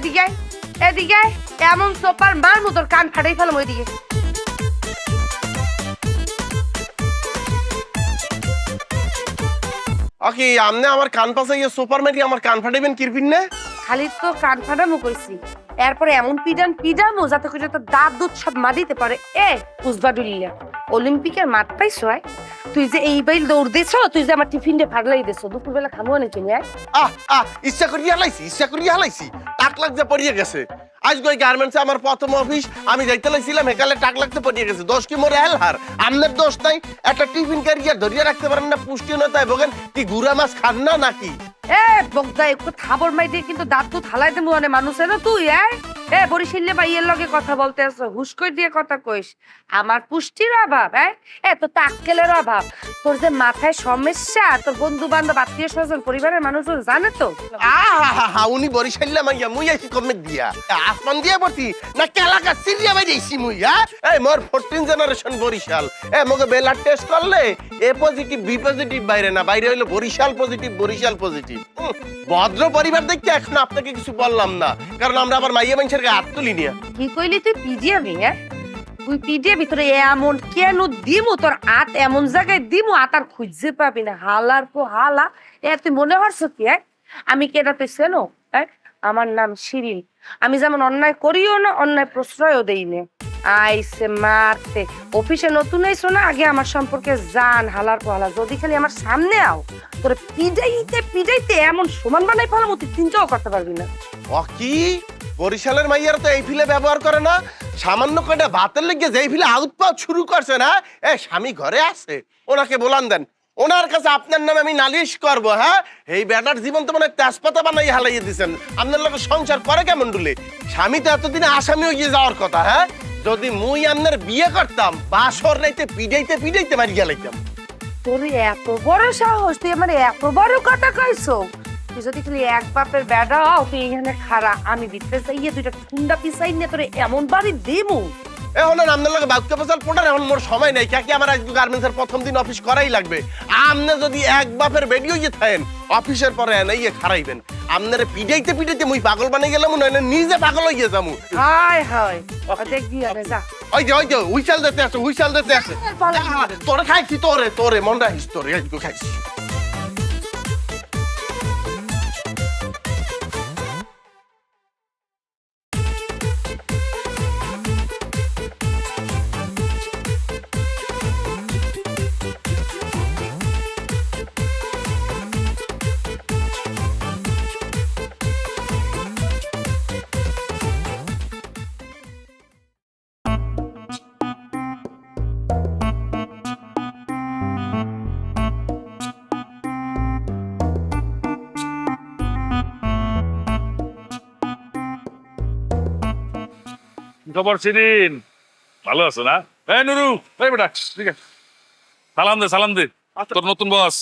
এদিকে এদিকে এমন সোপার মার মতোর কান ফাটাই ফেলাম ওইদিকে। ওকে আমনে আমার কান পাশে গিয়ে সুপার মেরি আমার কান ফাটাইবেন কিরপিন না? খালি তো কান ফাটামো কইছি, এরপরে এমন পিডামো যাতে করে তো দাঁত দুধ সব মারিতে পারে। উজবাডুলিয়া অলিম্পিকের মাঠ পাইছো? তুই যে এই বাইল দৌড় দিছ, তুই যে আমার টিফিনটা ফাটলাই দিছ, দুপুরবেলা খাবো না তুমি? ইচ্ছা করিয়া হালাইছি টাক লাগতে পড়িয়ে গেছে। আজ গই গার্মেন্টসে আমার প্রথম অফিস, আমি যাইতে লাইছিলাম হেকালে টাক লাগতে পড়িয়ে গেছে। দোষ কি মোরে হেলহার? আমনের দোষ নাই? একটা টিফিন ক্যারিয়ার ধরিয়ে রাখতে পারেন না, পুষ্টিহীনতায় ভোগেন। কি গুড়া মাছ খান না নাকি? বগদা একটু থাবর মাই দিয়ে কিন্তু দাঁত দুধ হালাই দেবো মানে মানুষের তুই। বরিশিল্লে ভাইয়ের লগে কথা বলতে আসো, হুশ করে দিয়ে কথা কইস। আমার পুষ্টির অভাব, তো তাক্কেলের অভাব। তোর যে মাথায় সমস্যা, তোর বন্ধু বান্ধব আত্মীয় স্বজন পরিবারের মানুষজন জানে তো। উনি বরিশাল্লা মাইয়া, মুই আইছি কমে দিয়া আসমান দিয়ে পড়ছি না কেলাকা সিরিয়া বাইরেছি মুই। এই মোর 14 জেনারেশন বরিশাল। মগে বেলার টেস্ট করলে এ পজিটিভ বি পজিটিভ বাইরে না, বাইরে হইলো বরিশাল পজিটিভ, বরিশাল পজিটিভ। ভদ্র পরিবার দেখতে এখন আপনাকে কিছু বললাম না, কারণ আমরা আবার মাইয়া মানুষের গায়ে হাত তুলি নিয়া। কি কইলি তুই? পিডিয়াবি? তুই পিডিয়া ভিতরে এমন কেন দিমু? তোর আত এমন জায়গায় দিমু আত আর খুঁজে পাবি না। হালার পো হালা। তুই মনে হরছো কি? আমি কেটা তুই চেনো? আমার নাম শিরিন। আমি যেমন অন্যায় করিও না, অন্যায় প্রশ্রয়ও দেই না। আইসে মারতে অফিসে নতুন আইসো না, আগে আমার সম্পর্কে জান। হালার পো হালা, যদি খালি আমার সামনে আও তোরে পিডাইতে এমন সমান বানাই ফেলাম, তুই চিন্তাও করতে পারবি না। ও কি বরিশালের মাইয়ারা তো এই ফিলে ব্যবহার করে না? সামান্য কয়টা ভাতের লেগে যেই ফিলে আউটপাউট শুরু করছে না, স্বামী ঘরে আছে, ওনাকে বলান দেন, ওনার কাছে আপনার নামে আমি নালিশ করবো। এই বেটার জীবন তো মানে তেজপাতা বানাই হালাইয়ে দিচ্ছেন। আপনার লোক সংসার করে কেমন ডুলে? স্বামী তো এতদিনে আসামি হয়ে যাওয়ার কথা। যদি মুই আপনার বিয়ে করতাম, বাসর নাইতে পিডাইতে মারি গেলাইতাম। তোর এত বড় সাহস, তুই আমার এত বড় কথা কইছো? তুই যদি খালি এক বাপের বেড়া হও, তুই এখানে খাড়া, আমি ভিতরে যাইয়ে দুইটা ঠুন্ডা পিছাই নিয়ে তোরে এমন বাড়ি দেবো। এখন আপনার লোক বাক্য পেশাল পোটার এখন মোর সময় নেই। কাকি আমার আজকে গার্মেন্টসের প্রথম দিন অফিস করাই লাগবে। আপনি যদি এক বাপের বেডিও ইয়ে থাকেন, অফিসের পরে ইয়ে খারাইবেন। আপনার পিডাইতে মুই পাগল বানিয়ে গেলাম, নইলে নিজে পাগল হয়ে যাবো। হায় হায়, দেখবি আরে যা। ওই যে হুইসেল দিতে আছে। তোরে খাইছি, তোরে মন রাখিস, তোরে আজকে খাইছি। খবর শিরিন? ভালো আছো না? নুরু, এই বেটা, ঠিক আছে, সালাম দে তোর নতুন বস।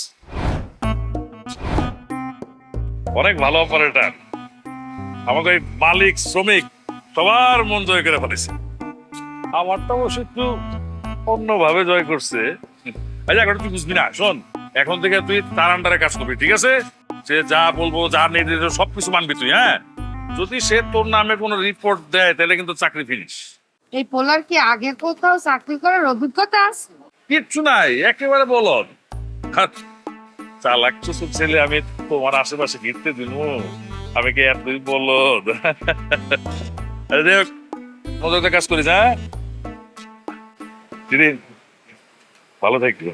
অনেক ভালো অপারেটর। আমাকে ওই মালিক শ্রমিক সবার মন জয় করে ফেলেছে। আমারটা অবশ্য একটু অন্যভাবে জয় করছে। আচ্ছা, এখন তুই বুঝবি না, শোন, এখন থেকে তুই তার আন্ডারে কাজ করবি, ঠিক আছে? সে যা বলবো, যা নির্দেশ, সবকিছু মানবি তুই। যদি সে তোর নামে কোনো রিপোর্ট দেয়, তাহলে কিন্তু চাকরি ফিনিশ। এই পোলার কি আগে কোথাও চাকরি করার অভিজ্ঞতা আছে? কিচ্ছু নাই, একেবারে বলদ। চালাক চুচুর ছেলে আমি তোমার আশেপাশে ঘিরতে দিল, আমি কি এতই বলদ? দেখ, মজাতে কাজ করিস। দিদি ভালো থাকবি।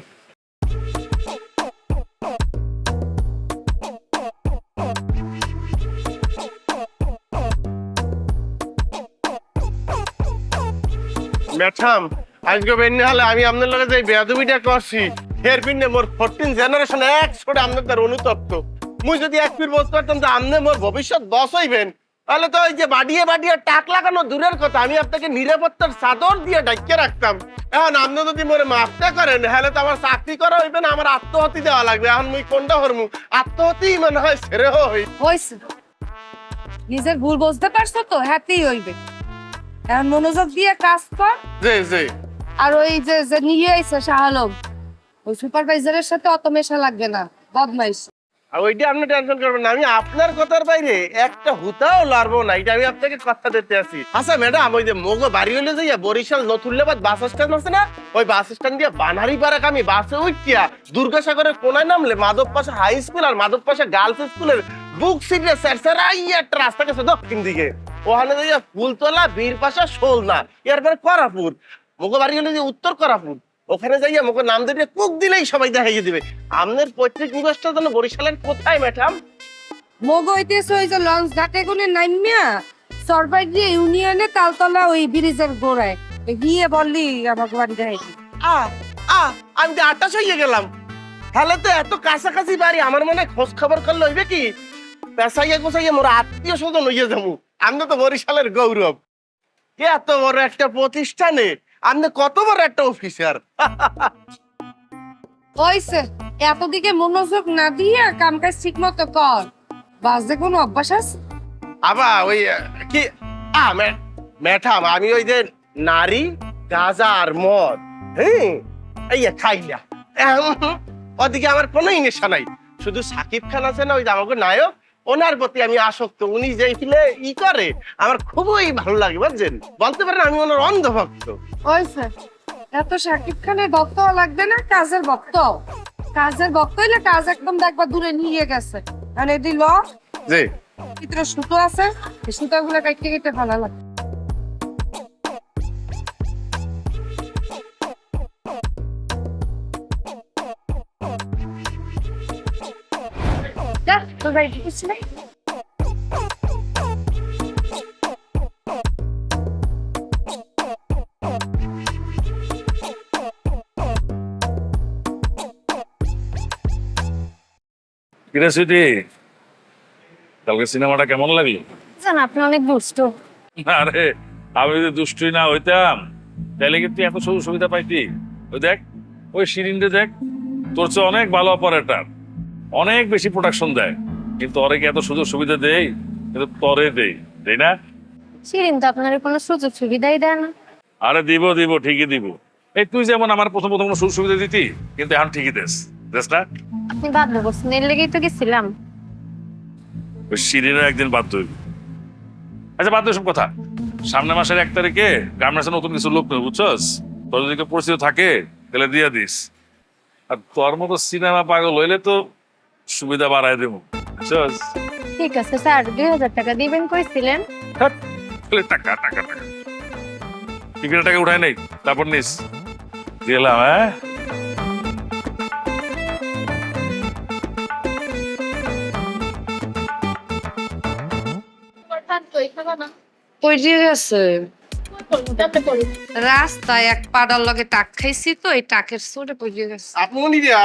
ম্যাডাম, আজকে বেন্নি হলে আমি আপনার লগে যে বেয়াদবিটা করছি, এর পিনে মোর 14 জেনারেশন এক ছোটে আপনার তার অনুতপ্ত। মুই যদি এক ফির বলতে পারতাম যে আপনি মোর ভবিষ্যৎ বস হইবেন, তাহলে তো ওই যে বাড়িয়ে টাক লাগানো দূরের কথা, আমি আপনাকে নিরাপত্তার চাদর দিয়ে ডাইকে রাখতাম। এখন আপনি যদি মোরে মাফটা করেন, তাহলে তো আমার চাকরি করা হইবে না, আমার আত্মহতি দেওয়া লাগবে। এখন মুই কোনটা হরমু? আত্মহতি মনে হয় ছেড়ে হইছে। নিজের ভুল বুঝতে পারছো তো, হ্যাঁতেই হইবে। এখন মনোযোগ দিয়ে কাজ কর। জি। আর ওই যে নিয়ে আইছে শাহ আলম, ওই সুপারভাইজারের সাথে অত মেশা লাগবে না, বদমাইশ। আর ওইটা আপনি টেনশন করবেন না, আমি আপনার কথার বাইরে একটা হুতাও লড়বো না, এটা আমি আপনাকে কথা দিতে আছি। আচ্ছা ম্যাডাম, ওই যে মোগো বাড়ি হলে যাইয়া বরিশাল নতুল্লাবাদ বাস স্ট্যান্ড আছে না, ওই বাস স্ট্যান্ড দিয়ে বানারি পাড়া আমি বাসে উঠিয়া দুর্গাসাগরের কোনায় নামলে মাধব পাশা হাই স্কুল আর মাধব পাশা গার্লস স্কুলের বুক সিটে স্যারসারাইয়া একটা রাস্তা গেছে দক্ষিণ দিকে, ওখানে যাইয়া ফুলতলা বীর পাশা শোলনা, এরপরে করাপুর। মোগো বাড়ি হলে যে উত্তর করাপুর, ওখানে যাইয়া মোকে নাম দিয়ে কুক দিলেই সবাই দেখাইয়ে দিবে। আপনার পৈতৃক নিবাসটা যেন বরিশালের কোথায় ম্যাডাম? মগইতেছে ওই যে লঞ্চ ঘাটে গুনে নামিয়া সরবাইজি ইউনিয়নে তালতলা ওই ব্রিজের গোড়ায় গিয়ে বললি আমাকে বাড়ি দেখাইছি। আমি তো 28 হয়ে গেলাম, তাহলে তো এত কাছাকাছি বাড়ি, আমার মনে হয় খোঁজ খবর করলে হইবে কি পেশাইয়া গোছাইয়া মোর আত্মীয় স্বজন হইয়া যাবো। আমি তো বরিশালের গৌরব, এত বড় একটা প্রতিষ্ঠানে আপনি কত বড় একটা অফিসার। ওইসে এতদিকে মনোযোগ না দিয়ে কাম কাজ ঠিক মতো কর, বাজে কোনো অভ্যাস আছে? আবার ওই কি ম্যাডাম, আমি ওই যে নারী গাঁজা আর মদ এই খাই না, ওদিকে আমার কোনো নেশা নাই। শুধু সাকিব খান আছে না, ওই যে আমাকে নায়ক, ওনার প্রতি আমি আসক্ত। উনি যেই ফিলে করে আমার খুবই ভালো লাগে, বুঝছেন, বলতে পারেন আমি ওনার অন্ধভক্ত। ওইসে এত শাকিব খানের ভক্ত হওয়া লাগবে না, কাজের ভক্ত। কাজের ভক্ত হইলে কাজ একদম দেখবা দূরে নিয়ে গেছে। মানে দিল জি ভিতরে সুতো আছে, এই সুতোগুলো কাটতে কেটে ভালো লাগে। যা তোর বাড়ি ঢুকছিস না? কিরে সুইটি, কালকে সিনেমাটা কেমন লাগলো? জান আপনি অনেক দুষ্ট। আরে আমি যদি দুষ্টুই না হইতাম তাহলে কিন্তু এত সুযোগ সুবিধা পাইতি। ওই দেখ, ওই শিরিনরে দেখ, তোর চেয়ে অনেক ভালো অপারেটর, অনেক বেশি প্রোডাকশন দেয়, কিন্তু ওরে কি এত সুযোগ সুবিধা দেই? কিন্তু তরে দেই, তাই না? শিরিন তো আপনার কোনো সুযোগ সুবিধাই দেয় না। আরে দিব দিব, ঠিকই দিব। এই তুই যেমন আমার প্রথম প্রথম কোনো সুযোগ সুবিধা দিতি, কিন্তু এখন ঠিকই দেস না? আপনি বাধ্য করছেন, এর লেগেই তো গেছিলাম। ওই শিরিনের একদিন বাধ্য হইবি। আচ্ছা বাধ্য সব কথা, সামনের মাসের 1 তারিখে গার্মেন্টসে নতুন কিছু লোক নেই, বুঝছস? তোর যদি কেউ পরিচিত থাকে তাহলে দিয়ে দিস। আর তোর মতো সিনেমা পাগল হইলে তো সুবিধা বাড়াই দেবো, বুঝছস? ঠিক আছে স্যার, 2000 টাকা দিবেন কইছিলেন। তাহলে টাকা টাকা টাকা টিকিটের টাকা উঠাই নেই, তারপর নিস দিলাম। হ্যাঁ কই দিয়ে গেছে? রাস্তায় এক পাড়ার লগে টাক খাইছি তো, এই টাকের সোটে কই দিয়ে গেছে। আপনি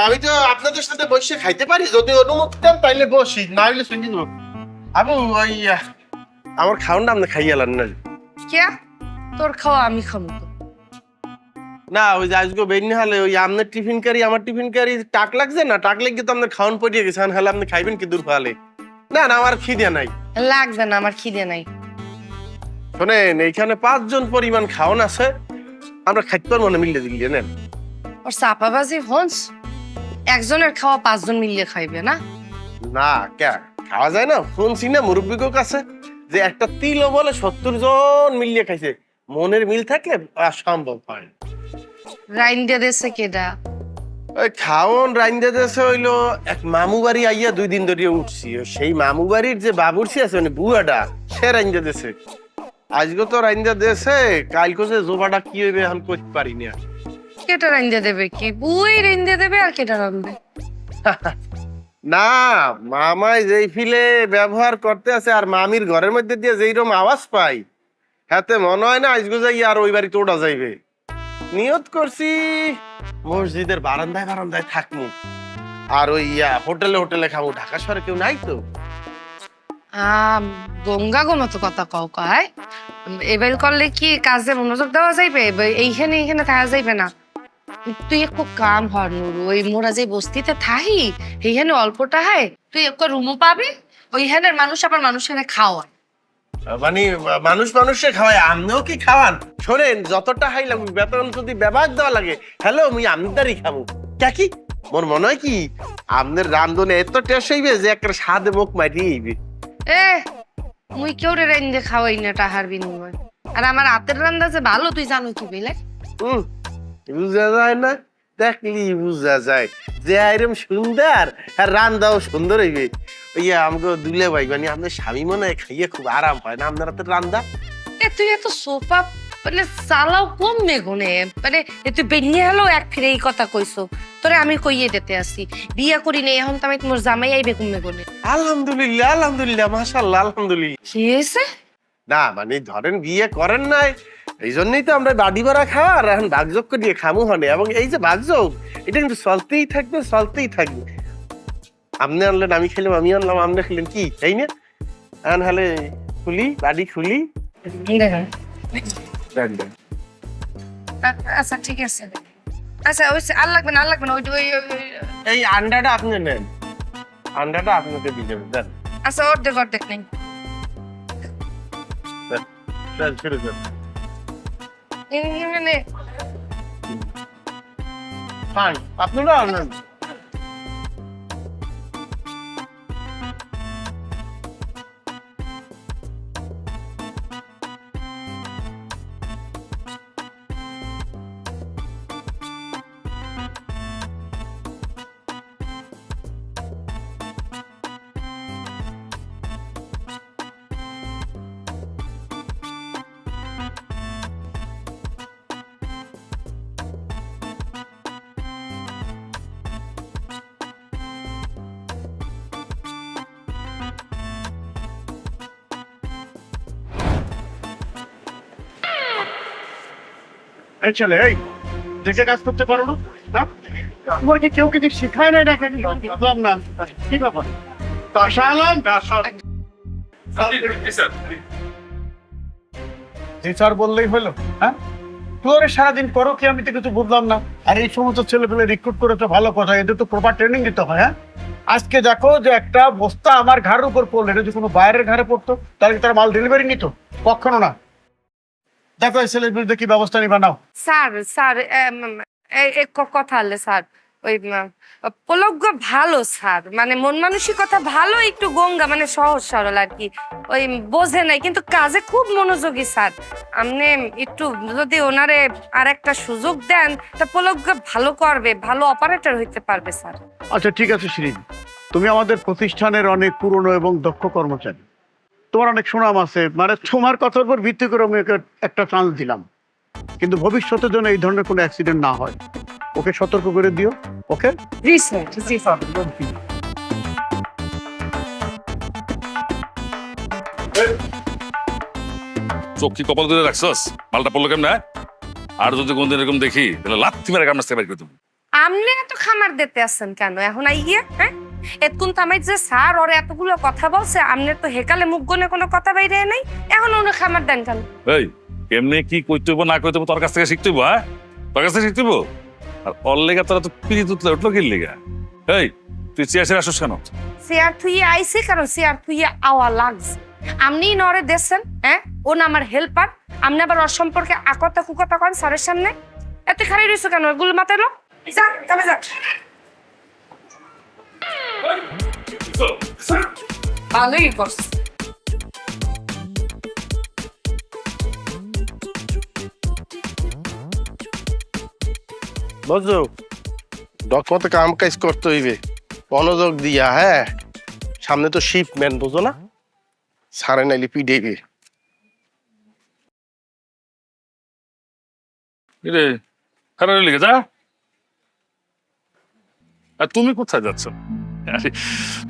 আমি তো আপনাদের সাথে বসে খাইতে পারি, যদি অনুমতি দেন তাইলে বসি, না হলে শুনি দেবো। আপু ওই আমার খাওয়ানটা আপনি খাইয়ালেন না? কে তোর খাওয়া আমি খাবো তো? না ওই যে আজকে বেরিয়ে হলে ওই আপনার টিফিন কারি আমার টিফিন কারি টাক লাগছে না, টাক লেগে তো আপনার খাওয়ান পড়িয়ে গেছে, হলে আপনি খাইবেন কি দূর ফালে? না না আমার খিদে নাই। লাগবে না, আমার খিদে নাই। শোনেন, এইখানে 5 জন পরিমাণ খাওয়ান আছে, আমরা খাইতে পারবো না, মিললে দিল্লি নেন। ওর চাপাবাজি হন্স, একজনের খাওয়া 5 জন মিলিয়ে খাইবে না? না কে খাওয়া যায় না? শুনছি না মুরব্বীর কাছে যে একটা তিলও বলে 70 জন মিলিয়ে খাইছে। মনের মিল থাকলে সম্ভব হয়। রাইন্দে দেশে কেডা? ওই খাওন রাইন্দা দেশে হইলো এক মামু বাড়ি আইয়া 2 দিন ধরে উঠছি, সেই মামু বাড়ির যে বাবুর্চি আছে মানে বুয়াটা, সে রাইন্দা দেশে। আজকে তো রাইন্দা দেশে, কালকে যে জোবাটা কি হইবে এখন কইতে পারি না। কেটা রাইন্দে দেবে? কি বুই রাইন্দে দেবে আর কেটা রাঁধবে? না মামাই যেই ফিলে ব্যবহার করতে আছে আর মামির ঘরের মধ্যে দিয়ে যেইরকম আওয়াজ পাই, হাতে মনে হয় না আজকে যাই আর ওই বাড়িতে ওটা যাইবে। নিয়ত করছি মসজিদের বারান্দায় বারান্দায় থাকমু, আর ওই হোটেলে হোটেলে খাবো, ঢাকা শহরে কেউ নাই তো। গঙ্গা মতো কথা কও কয়, এবার করলে কি কাজে মনোযোগ দেওয়া যাইবে? এইখানে এইখানে থাকা যাইবে না। তুই একটু কাম হর নুরু, ওই মোরা যে বস্তিতে থাহি এইখানে অল্পটা হয়, তুই একটু রুমও পাবি, ওইখানে মানুষ আবার মানুষের খাওয়ায়। মানে মানুষ মানুষে খাওয়ায়, আমনেও কি খাওয়ান? শোনেন, যতটা হাই লাগুক বেতন যদি ব্যবহার দেওয়া লাগে, হ্যালো মুই আমদারি খাবো কি মোর মনে হয় কি আপনার রান্ধনে এত টেস্ট হইবে যে একটা স্বাদে মুখ মারিয়ে হইবে। এ মুই কেউ রে রাইন্দে খাওয়াই না টাহার বিনিময়। আর আমার হাতের রান্না যে ভালো তুই জানো কি বলে? বুঝা যায় না, দেখলি বুঝা যায় যে আইরম সুন্দর আর রান্দাও সুন্দর হইবে। ওই আমাকে দুলে ভাই মানে আপনার স্বামী মনে হয় খাইয়ে খুব আরাম হয় না আপনার হাতের রান্দা? এ তুই এত সোফা মানে চালাও কম মেঘনে মানে তুই বেরিয়ে হলো এক ফিরে এই কথা কইছো তোরে আমি কইয়ে দিতে আসি বিয়া করি নেই এখন তো আমি তোমার জামাই আইবে কম মেঘনে। আলহামদুলিল্লাহ আলহামদুলিল্লাহ মাশাআল্লাহ আলহামদুলিল্লাহ। কি হয়েছে? না মানে ধরেন বিয়ে করেন নাই এই জন্যই তো আমরা বাড়ি ভাড়া খাওয়া আর এখন বাগযোগ দিয়ে খামু হনে, এবং এই যে বাগযোগ এটা কিন্তু চলতেই থাকবে চলতেই থাকবে। আপনি আনলেন আমি খেলাম, আমি আনলাম আপনি খেলেন, কি তাই না? এখন হলে খুলি বাড়ি খুলি। আচ্ছা ঠিক আছে, আচ্ছা ওই আর লাগবে না আর লাগবে না ওই এই আন্ডাটা আপনি নেন, আন্ডাটা আপনাকে দিয়ে দেবেন। দেন আচ্ছা অর্ধেক অর্ধেক নেই দেন শুরু করেন। মানে ফাইন আপনারা আনেন। এই ছেলে, এই দেখে কাজ করতে পারো না? হ্যাঁ? তোমাকে কেউ কিছু শেখায় না, এটা বুঝলাম না কি ব্যাপার? জি স্যার বললেই হলো? হ্যাঁ, তোর সারাদিন করো কি আমি তো কিছু বুঝলাম না। আর এই সমস্ত ছেলে পেলে রিক্রুট করে তো ভালো কথা, এদের তো প্রপার ট্রেনিং দিতে হয়। হ্যাঁ, আজকে দেখো যে একটা বস্তা আমার ঘাড়ের উপর পড়লো, এটা যদি কোনো বাইরের ঘাড়ে পড়তো তাহলে তারা মাল ডেলিভারি নিত? কখনো না। দেখো এই ছেলের বিরুদ্ধে কি ব্যবস্থা নিবা নাও। স্যার স্যার কথা হলে স্যার ওই পলজ্ঞ ভালো স্যার, মানে মন মানসিকতা ভালো, একটু গঙ্গা মানে সহজ সরল আর কি, ওই বোঝে নাই কিন্তু কাজে খুব মনোযোগী স্যার। আপনি একটু যদি ওনারে আর একটা সুযোগ দেন তা পলজ্ঞ ভালো করবে, ভালো অপারেটর হইতে পারবে স্যার। আচ্ছা ঠিক আছে শিরিন, তুমি আমাদের প্রতিষ্ঠানের অনেক পুরনো এবং দক্ষ কর্মচারী, তোমার অনেক সুনাম আছে, মানে তোমার কথার উপর ভিত্তি করে আমি ওকে একটা চান্স দিলাম, কিন্তু ভবিষ্যতের জন্য এই ধরনের কোনো অ্যাক্সিডেন্ট না হয় ওকে সতর্ক করে দিও। ওকে? জি স্যার জি স্যার। চোখ কি কপাল ধরে রাখছস? মালটা পড়লো কেমন? আর যদি কোনদিন এরকম দেখি তাহলে লাথি মেরে কামড়াতে বের করে দেবো। আপনি এত খামার দিতে আসছেন কেন এখন আইয়া? হ্যাঁ, এতক্ষণ তো আমি যে স্যার ওর এতগুলো কথা বলছে, আপনার তো হেকালে মুখ গনে কোনো কথা বাইরে নাই, এখন উনি খামার দেন কেন? এই কেমনে কি কইতে হইব না কইতে হইব তোর কাছ থেকে শিখতে হইব? হ্যাঁ, তোর কাছ থেকে শিখতে হইব। আর ওর লেগা তোরা তো পিড়ি তুতলে উঠলো কি লেগা? এই তুই চেয়ার ছেড়ে আসছিস কেন? চেয়ার থুইয়ে আইসি কারণ চেয়ার থুইয়ে আওয়া লাগছে। আপনি নরে দেখছেন, হ্যাঁ ও না আমার হেল্পার, আপনি আবার ওর সম্পর্কে আকতা কুকতা করেন স্যারের সামনে। এত খারাই রয়েছে কেন? গুল মাথায় লো, যা তবে যা। ভালোই করছে। বুঝছো ডকমতে কাম কাজ করতে হইবে মনোযোগ দিয়া। হ্যাঁ, সামনে তো শিপমেন্ট, বুঝো না? সারে নাইলে পিডেবে। রে খারাপ লেগে যা। আর তুমি কোথায় যাচ্ছ? আরে,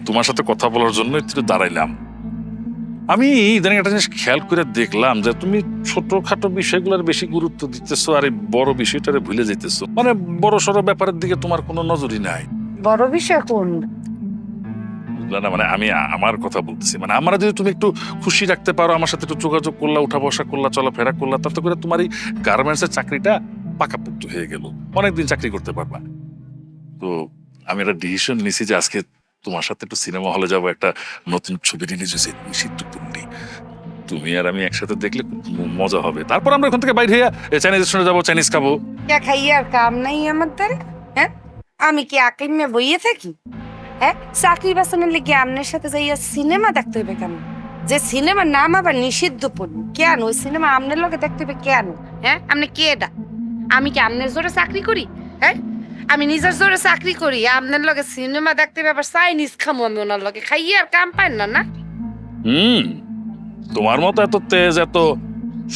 তোমার সাথে কথা বলার জন্য একটু দাঁড়াইলাম। আমি ইদানিং একটা জিনিস খেয়াল করে দেখলাম যে তুমি ছোটখাটো বিষয়গুলোর বেশি গুরুত্ব দিতেছো আর এই বড় বিষয়টারে ভুলে যেতেছো। মানে বড় সড়ো ব্যাপারের দিকে তোমার কোনো নজরই নাই। বড় বিষয় কোন? বুঝলা না? মানে আমি আমার কথা বলতেছি, মানে আমরা যদি তুমি একটু খুশি রাখতে পারো, আমার সাথে একটু যোগাযোগ করলা, উঠা বসা করলা, চলাফেরা করলা, তাতে করে তোমার এই গার্মেন্টসের চাকরিটা পাকাপোক্ত হয়ে গেল, অনেকদিন চাকরি করতে পারবা। তো আমি একটা ডিসিশন নিছি যে আজকে তোমার সাথে একটু সিনেমা হলে যাবো, একটা নতুন ছবি রিলিজ হয়েছে নিষিদ্ধপূর্ণি, তুমি আর আমি একসাথে দেখলে খুব মজা হবে। তারপর আমরা ওখান থেকে বাইরে হইয়া চাইনিজ রেস্টুরেন্টে যাবো, চাইনিজ খাবো। কে খাইয়ে আর কাম নাই আমাদের? হ্যাঁ, আমি কি আকিমে বইয়ে থাকি? হ্যাঁ, চাকরি বাঁচানোর লেগে আপনার সাথে যাইয়া সিনেমা দেখতে হবে কেন? যে সিনেমার নাম আবার নিষিদ্ধ পড়ি কেন? ওই সিনেমা আপনার লগে দেখতে হবে কেন? হ্যাঁ, আপনি কে এটা? আমি কি আপনার জোরে চাকরি করি? হ্যাঁ, আমি নিজের জোরে চাকরি করি, আপনার লগে সিনেমা দেখতে হবে, আবার চাইনিজ খামো আমি ওনার লগে, খাইয়ে আর কাম পাই না। না তোমার মতো এত তেজ, এত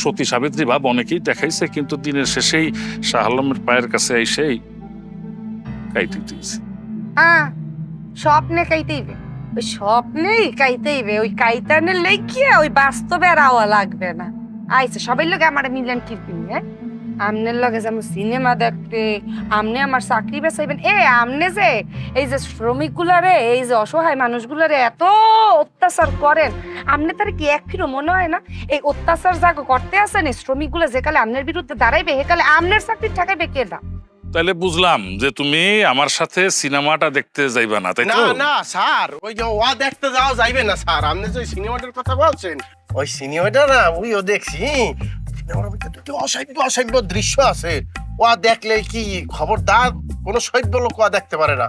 সতী সাবিত্রী ভাব অনেকেই দেখাইছে, কিন্তু দিনের শেষেই শাহ আলমের পায়ের কাছে এসেই কাইতে দিয়েছে। স্বপ্নে কাইতেইবে, ওই স্বপ্নেই কাইতেইবে, ওই কাইতানের লেগিয়া ওই বাস্তবে আর আওয়া লাগবে না। আইছে সবাই লগে আমার মিলেন কিরপিন। হ্যাঁ, আমনের লগে যেমন সিনেমা দেখতে, আমনে আমার চাকরি বেচাইবেন। আমনে যে এই যে শ্রমিক গুলারে, এই যে অসহায় মানুষগুলারে এত অত্যাচার করেন, আমনে তার কি এক ফিরো মনে হয় না এই অত্যাচার যা করতে আসেন এই শ্রমিক গুলা যে কালে আমনের বিরুদ্ধে দাঁড়াইবে, হে কালে আমনের চাকরি ঠেকাইবে কেডা? তাহলে বুঝলাম যে তুমি আমার সাথে সিনেমাটা দেখতে যাইবা না, তাই না তো? না স্যার, ওই যে ওয়া দেখতে যাওয়া যাইবে না স্যার। আপনি যে সিনেমাটার কথা বলছেন, ওই সিনেমাটা না ওইও দেখছি, সিনেমার মধ্যে দুটো অসভ্য অসভ্য দৃশ্য আছে। ওয়া দেখলে কি খবরদার কোনো সভ্য লোক ওয়া দেখতে পারে না।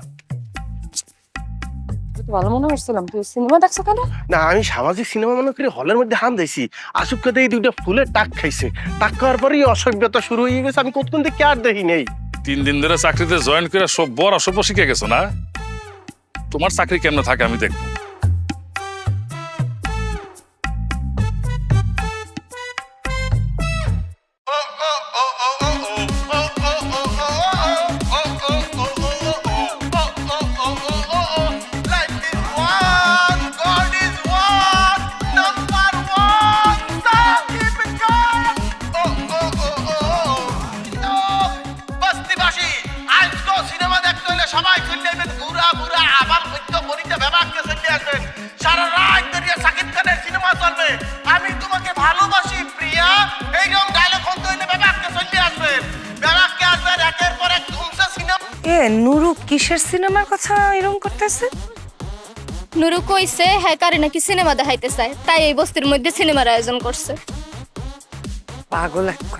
ভালো মনে হচ্ছিলাম, তুই সিনেমা দেখছো কেন? না, আমি সামাজিক সিনেমা মনে করি হলের মধ্যে হান দিয়েছি, আসুক কাতে এই দুটো ফুলের টাক খাইছে, টাক খাওয়ার পরেই অসভ্যতা শুরু হয়ে গেছে। আমি কতক্ষণ থেকে আর দেখি নেই। 3 দিন ধরে চাকরিতে জয়েন করে সব বড় অসভ্য শিখে গেছো না? তোমার চাকরি কেমন থাকে আমি দেখবো। সবাই চলে যাবেন, বুড়া বুড়া আবার মধ্য মরিতে ব্যবহারকে চলে আসবেন। সারা রাত ধরে সাকিব খানের সিনেমা চলবে, আমি তোমাকে ভালোবাসি প্রিয়া, এইরকম ডায়লগ হতে হইলে ব্যবহারকে চলে আসবেন। ব্যবহারকে আসবেন একের পর এক ধুমসে সিনেমা। নুরু কিসের সিনেমার কথা এরকম করতেছে? নুরু কইছে হ্যাঁ কারে নাকি সিনেমা দেখাইতে চায়, তাই এই বস্তির মধ্যে সিনেমার আয়োজন করছে। পাগল একটা।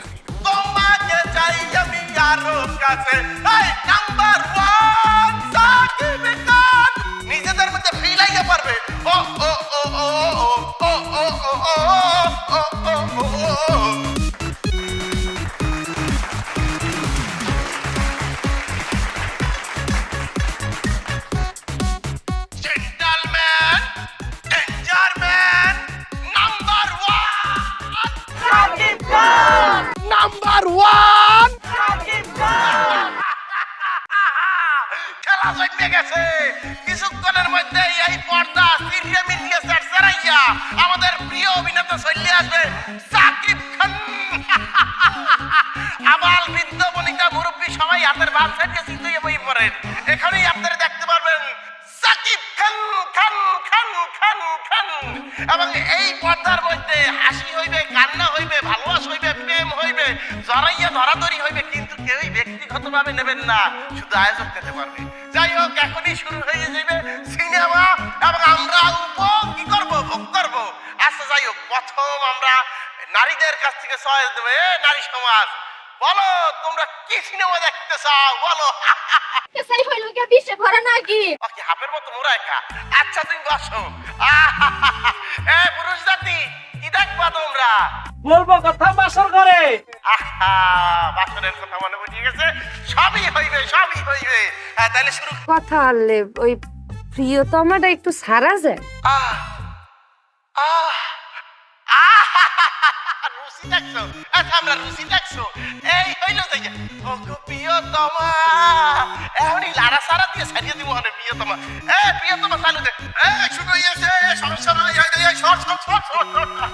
তোমাকে চাই আমি আরো কাছে, এই নাম্বার 1 সাকিব খান। নিজেদের মধ্যে ফিল আইতে পারবে। ও ও ও ও ও ও ও ও ও ও ও ও। Gentleman, danger man, number 1 Shakib Khan. Number 1 Shakib Khan. খেলা জমে গেছে। কিছুক্ষণের মধ্যে এই পর্দা সিরিয়া মিলিয়ে সারাইয়া আমাদের প্রিয় অভিনেতা চলে আসবে সাকিব খান। আবাল বৃদ্ধ বনিতা মুরব্বী সবাই হাতের ভাত ছাড়িয়ে চিন্তিয়ে বই পড়েন। এখানেই আপনারা দেখতে পারবেন সাকিব খান খান খান খান খান। এবং এই পর্দার মধ্যে হাসি হইবে, কান্না হইবে, ভালোবাসা হইবে, প্রেম হইবে, জড়াইয়া ধরাধরি হইবে, কিন্তু কেউই ব্যক্তিগতভাবে নেবেন না, শুধু আয়োজক খেতে পারবে। যাই হোক, এখনই শুরু হয়ে যাবে সিনেমা এবং আমরা কি করবো, ভোগ করবো। আচ্ছা যাই হোক, প্রথম আমরা নারীদের কাছ থেকে চয়েস দেবে। নারী সমাজ, বলো তোমরা কি সিনেমা দেখতে চাও, বলো। কেসাই হইল কি বিশে ভরা নাকি? ওকে হাফের মতো মোরা একা। আচ্ছা তুমি বসো। এ পুরুষ জাতি, কি দেখবা তোমরা? বলবো কথা বাসর করে। বাসনের কথা মনে পড়ে গেছে। সবই হইবে, সবই হইবে। তাহলে শুরু। কথা আনলে ওই প্রিয়তমাটা একটু সারা যায়। রুচি দেখছো? আচ্ছা আমরা রুচি দেখছো। এই হইলো দেখে ও প্রিয়তমা, এখনই লাড়া সারা দিয়ে সারিয়ে দিব। প্রিয়তমা, প্রিয়তমা চালু দে। শুরু হয়েছে সমস্যা নয়। Short short short short short.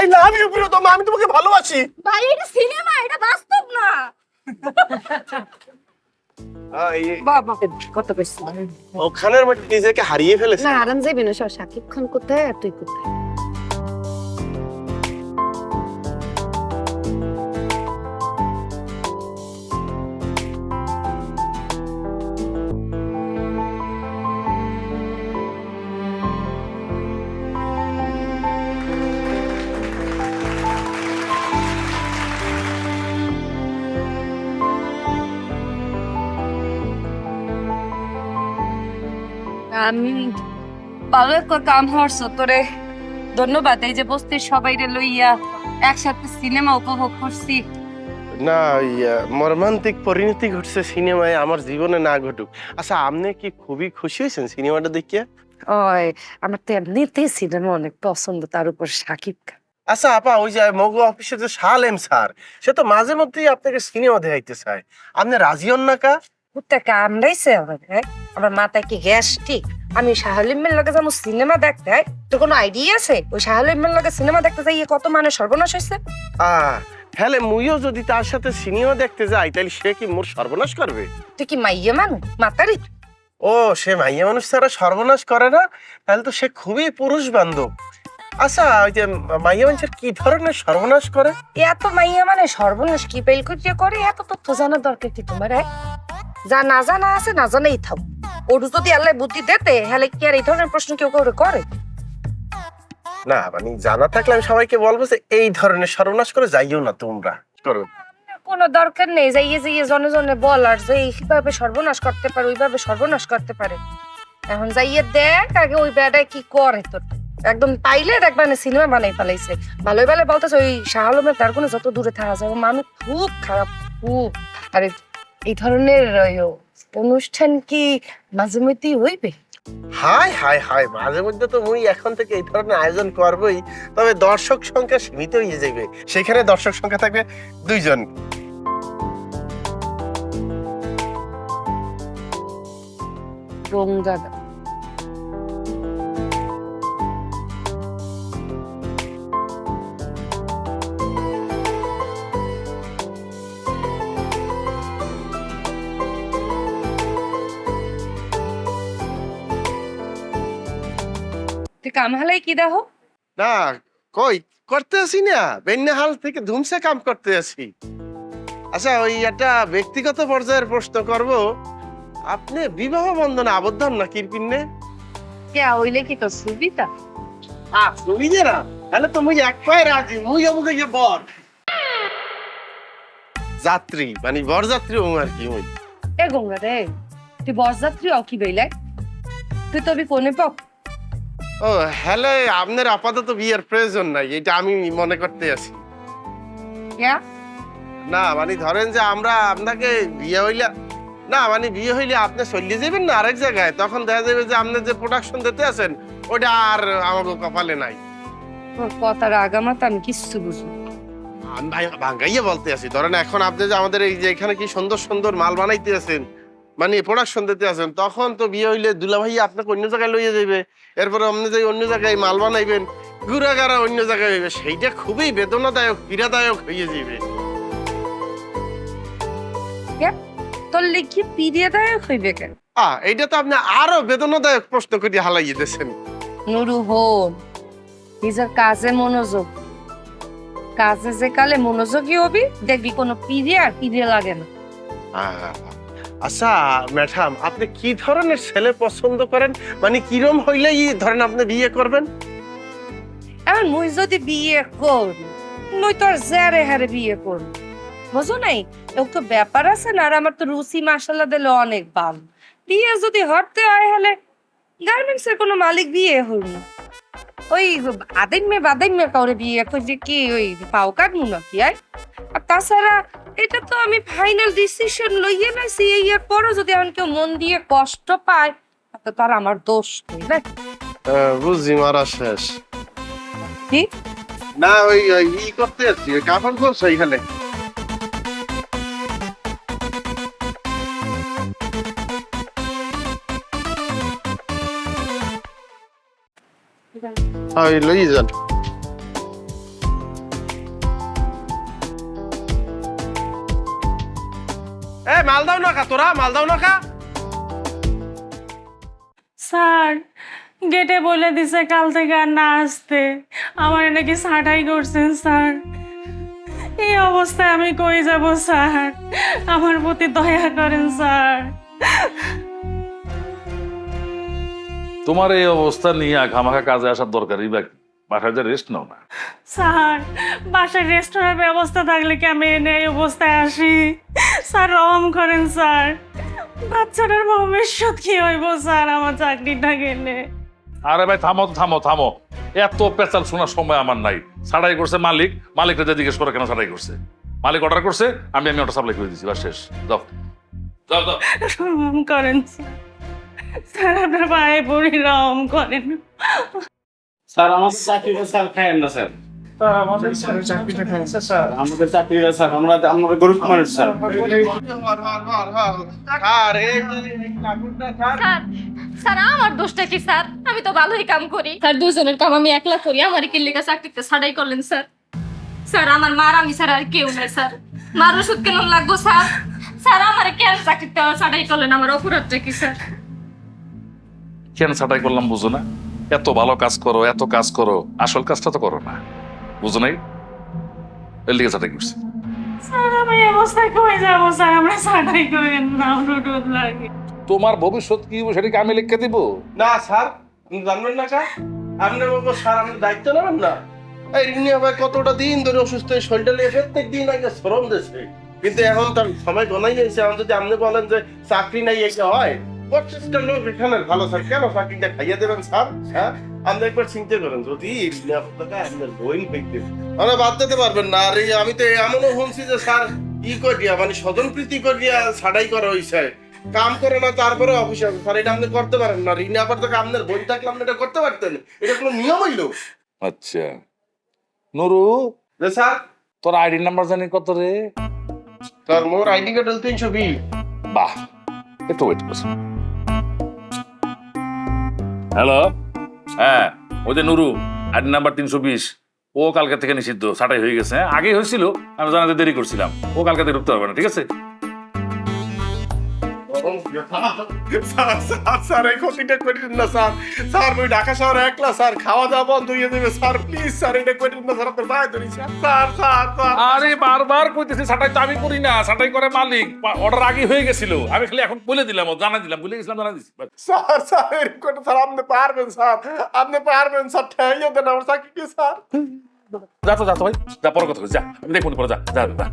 I love you প্রিয়তমা, আমি তোমাকে ভালোবাসি। ভাই এটা সিনেমা, এটা বাস্তব না। বাবা কত বেশি ওখানের মধ্যে নিজেকে হারিয়ে ফেলেছে। না আরাম যাবি না, সাকিব খান কোথায় আর তুই কোথায়? আমি ভালো একটা কাম হরছ তোরে, ধন্যবাদ। এই যে বস্তির সবাইরে লইয়া একসাথে সিনেমা উপভোগ করছি। না মর্মান্তিক পরিণতি ঘটছে সিনেমায়, আমার জীবনে না ঘটুক। আচ্ছা আপনি কি খুবই খুশি হয়েছেন সিনেমাটা দেখিয়ে? ওই আমার তো এমনিতেই সিনেমা অনেক পছন্দ, তার উপর সাকিব খান। আচ্ছা আপা, ওই যে মগো অফিসে যে সালেম স্যার, সে তো মাঝে মধ্যেই আপনাকে সিনেমা দেখাইতে চায়, আপনি রাজি হন না কা? কুত্তা কামড়াইছে আমার, হ্যাঁ? আমার মাথায় কি গ্যাস্ট্রিক? আমি শাহলিমের লগে যাবো সিনেমা দেখতে, হ্যাঁ? তোর কোনো আইডিয়া আছে ওই শাহলিমের লগে সিনেমা দেখতে যাই কত মানে সর্বনাশ হয়েছে? হ্যালে মুইও যদি তার সাথে সিনেমা দেখতে যাই তাহলে সে কি মোর সর্বনাশ করবে? তুই কি মাইয়া মানু মাতারি? ও সে মাইয়া মানুষ ছাড়া সর্বনাশ করে না, তাহলে তো সে খুবই পুরুষ বান্ধব। আচ্ছা ওই যে মাইয়া মানুষের কি ধরনের সর্বনাশ করে? এত মাইয়া মানে সর্বনাশ কি পেল করিয়া করে, এত তথ্য জানার দরকার কি তোমার? হ্যাঁ, যা না জানা আছে না জানাই থাও। ওর যদি আল্লাহ বুদ্ধি দিতে হলে কি আর এই ধরনের প্রশ্ন কেউ কেউ করে? না মানে জানা থাকলে আমি সবাইকে বলবো যে এই ধরনের সর্বনাশ করে যাইও না তোমরা, করো। কোনো দরকার নেই যাইয়ে যাইয়ে জনে জনে বল আর যে এইভাবে সর্বনাশ করতে পারে ওইভাবে সর্বনাশ করতে পারে। এখন যাইয়ে দেখ আগে ওই বেড়ায় কি করে তোর, একদম পাইলে দেখবা না সিনেমা বানাই ফেলাইছে। ভালোই ভালো বলতেছে ওই শাহ আলমের তার কোনো যত দূরে থাকা যায়, ও মানুষ খুব খারাপ খুব। আরে এই ধরনের অনুষ্ঠান কি মাঝে মধ্যেই হইবে? হাই হাই হাই, মাঝে মধ্যে তো মুই এখন থেকে এই ধরনের আয়োজন করবই, তবে দর্শক সংখ্যা সীমিত হয়ে যাবে। সেখানে দর্শক সংখ্যা থাকবে 2 জন। রোঙ্গা তুই কামহালাই কি দেখো? না কই করতে আসি না, বেন্যাহাল থেকে ধুমসে কাম করতে আসি। আচ্ছা ওই একটা ব্যক্তিগত পর্যায়ের প্রশ্ন করব, আপনি বিবাহ বন্ধনে আবদ্ধ হন না কিরপিনে? কে হইলে কি তো সুবিধা? সুবিধে না, তাহলে তো মুই এক পায়ে রাজি, মুই আমাকে যে বর যাত্রী মানে বরযাত্রী আর কি মুই। এ গঙ্গা রে, তুই বরযাত্রী কি বইলে? তুই তো কোনে পক? ও হ্যালে আপনার আপাতত বিয়ের প্রয়োজন নাই, এটা আমি মনে করতে আছি। না মানে ধরেন যে আমরা আপনাকে বিয়ে হইলে, না মানে বিয়ে হইলে আপনি চলে যাবেন না আরেক জায়গায়, তখন দেখা যাবে যে আপনি যে প্রোডাকশন দিতে আছেন ওটা আর আমাকে কপালে নাই। তোর কথার আগামাতা আমি কিচ্ছু বুঝি। আমি ভাঙ্গাইয়া বলতে আছি, ধরেন এখন আপনি যে আমাদের এই যে এখানে কি সুন্দর সুন্দর মাল বানাইতে আছেন, মানে প্রোডাকশন দিতে আছেন, তখন তো বিয়ে হইলে দুলা ভাই আপনাকে অন্য জায়গায় লইয়ে যাবে, এরপরে আপনি যে অন্য জায়গায় মাল বানাইবেন, ঘুরাগারা অন্য জায়গায় হইবে, সেইটা খুবই বেদনাদায়ক পীড়াদায়ক হয়ে যাবে। তোর লিখি পিরিয়দায়ক হইবে কেন? এইটা তো আপনি আরো বেদনাদায়ক প্রশ্ন করে হালাইয়ে দিয়েছেন। নুরু হন নিজের কাজে মনোযোগ, কাজে যে কালে মনোযোগী হবি দেখবি কোনো পিরিয়া লাগে না। আচ্ছা ম্যাডাম, আপনি কি ধরনের ছেলে পছন্দ করেন, মানে কিরম হইলেই ধরেন আপনি বিয়ে করবেন? এখন মুই যদি বিয়ে করবি, মুই তোর জেরে হারে বিয়ে করবি, বুঝো নাই? তো ব্যাপার আছে না, আর আমার তো রুচি মাসাল্লাহ দিলে অনেক ভালো। বিয়ে যদি হতে হয় হলে গার্মেন্টস এর কোনো মালিক বিয়ে হইল না, ওই বাদাইমে কাউরে বিয়ে করছে কি ওই পাও কাটমু না কি? আর তাছাড়া এটা তো আমি ফাইনাল ডিসিশন লইয়ে নাইছি, এর পরও যদি এখন কেউ মন দিয়ে কষ্ট পায় তার আমার দোষ নেই না। বুঝি মারা শেষ। কি না ওই ই করতে আসছি, কাপড় করছো এখানে। লই যান। এই মাল দাও না কা, তোরা মাল দাও না কা। স্যার গেটে বলে দিছে কাল থেকে আর না আসতে, আমার নাকি ছাঁটাই করছেন স্যার। এই অবস্থায় আমি কই যাব স্যার, আমার প্রতি দয়া করেন স্যার। তোমার এই অবস্থা নিয়ে খামাখা কাজে আসার দরকারই বা কি? বাসায় যা রেস্ট নাও না। স্যার বাসায় রেস্টুরেন্টের ব্যবস্থা থাকলে কি আমি এনে এই অবস্থায় আসি? স্যার রহম করেন স্যার, বাচ্চাটার ভবিষ্যৎ কি হইব স্যার আমার চাকরিটা গেলে? আরে ভাই থামো তো, থামো থামো, এত পেঁচাল শোনার সময় আমার নাই। ছাড়াই করছে মালিক, মালিকটা যা জিজ্ঞেস করে কেন ছাড়াই করছে। মালিক অর্ডার করছে, আমি অর্ডার সাপ্লাই করে দিচ্ছি, বাস শেষ। যাও যাও যাও। রহম করেন স্যার, স্যার আপনার পায়ে পড়ি রহম করেন। স্যার আমাদের চাকরিটা স্যার খায়েন না স্যার। স্যার আমাদের চাকরিটা খায়েন স্যার, আমাদের চাকরিটা স্যার, আমরা গরিব মানুষ স্যার। আর এই স্যার স্যার আমার দোষটা কি স্যার? আমি তো ভালোই কাম করি স্যার, দুজনের কাম আমি একলা করি, আমার কি লেগে চাকরিতে ছাড়াই করলেন স্যার? স্যার আমার মার আমি স্যার আর কেউ নাই স্যার, মার ওষুধ কেন লাগবো স্যার? স্যার আমার কেন চাকরিতে ছাড়াই করলেন, আমার অপরাধটা কি স্যার? কেন ছাটাই করলাম বুঝো না? এত ভালো কাজ করো, এত কাজ করো, আসল কাজটা তো করো না, বুঝো নাই? এর লিগে ছাটাই করছি। স্যার আমি এই অবস্থায় কই যাবো স্যার, আমরা ছাড়াই করেন না, রোদ লাগে। তোমার ভবিষ্যৎ কি হবে সেটাকে আমি লিখে দিব? না স্যার, আপনি জানবেন না কা, আপনি বলবো স্যার আপনি দায়িত্ব নেবেন না। এই রিনিয়া ভাই কতটা দিন ধরে অসুস্থ, এই শরীরটা নিয়ে প্রত্যেক দিন আগে শ্রম দিচ্ছে, কিন্তু এখন তার সময় গনাই যাইছে। এখন যদি আপনি বলেন যে চাকরি নাই এটা হয়, প্রত্যেকটা লোক এখানে ভালো স্যার, কেন চাকরিটা খাইয়ে দেবেন স্যার? হ্যাঁ আপনি একবার চিন্তা করেন, যদি রিনিয়া আপনাকে আপনার বইন পেতে আমরা বাদ দিতে পারবেন না। আর এই আমি তো এমনও শুনছি যে স্যার ই করিয়া মানে স্বজন প্রীতি করিয়া ছাড়াই করা হয়েছে, কাম করে না তারপরে অফিসে আছে স্যার, এটা আপনি করতে পারেন না। ঋণে আবার তো আপনার বই থাকলে আপনি এটা করতে পারতেন, এটা কোনো নিয়ম হইলো? আচ্ছা নুরু, যে স্যার তোর আইডি নাম্বার জানি কত রে? স্যার মোর আইডি কার্ড 320। বাহ, একটু ওয়েট করছি। হ্যালো, হ্যাঁ ওই যে নুরু, আইডি নাম্বার 320, ও কালকে থেকে নিষিদ্ধ, ছাটাই হয়ে গেছে। হ্যাঁ আগেই হয়েছিল, আমি জানাতে দেরি করছিলাম, ও কালকে থেকে ঢুকতে পারবে না, ঠিক আছে? স্যার স্যার স্যার এই ক্ষতিটা করেন না স্যার, স্যার ওই ঢাকা শহরে একলা স্যার, খাওয়া দাওয়া বন্ধ হয়ে যাবে স্যার, প্লিজ স্যার এটা করেন না স্যার, আপনার ভাই ধরি স্যার। স্যার স্যার স্যার আরে বারবার কইতেছি ছাটাই তো আমি করি না, ছাটাই করে মালিক, অর্ডার আগে হয়ে গেছিল, আমি খালি এখন বলে দিলাম, জানা দিলাম, বলে গেছিলাম, জানা দিচ্ছি। স্যার স্যার এরকম করে স্যার আপনি পারবেন স্যার, আপনি পারবেন স্যার, ঠেইয়ে দেন আমার চাকরিকে স্যার। যা তো, যা তো ভাই, যা পরে কথা বলছি, যা আমি দেখুন পরে, যা যা যা,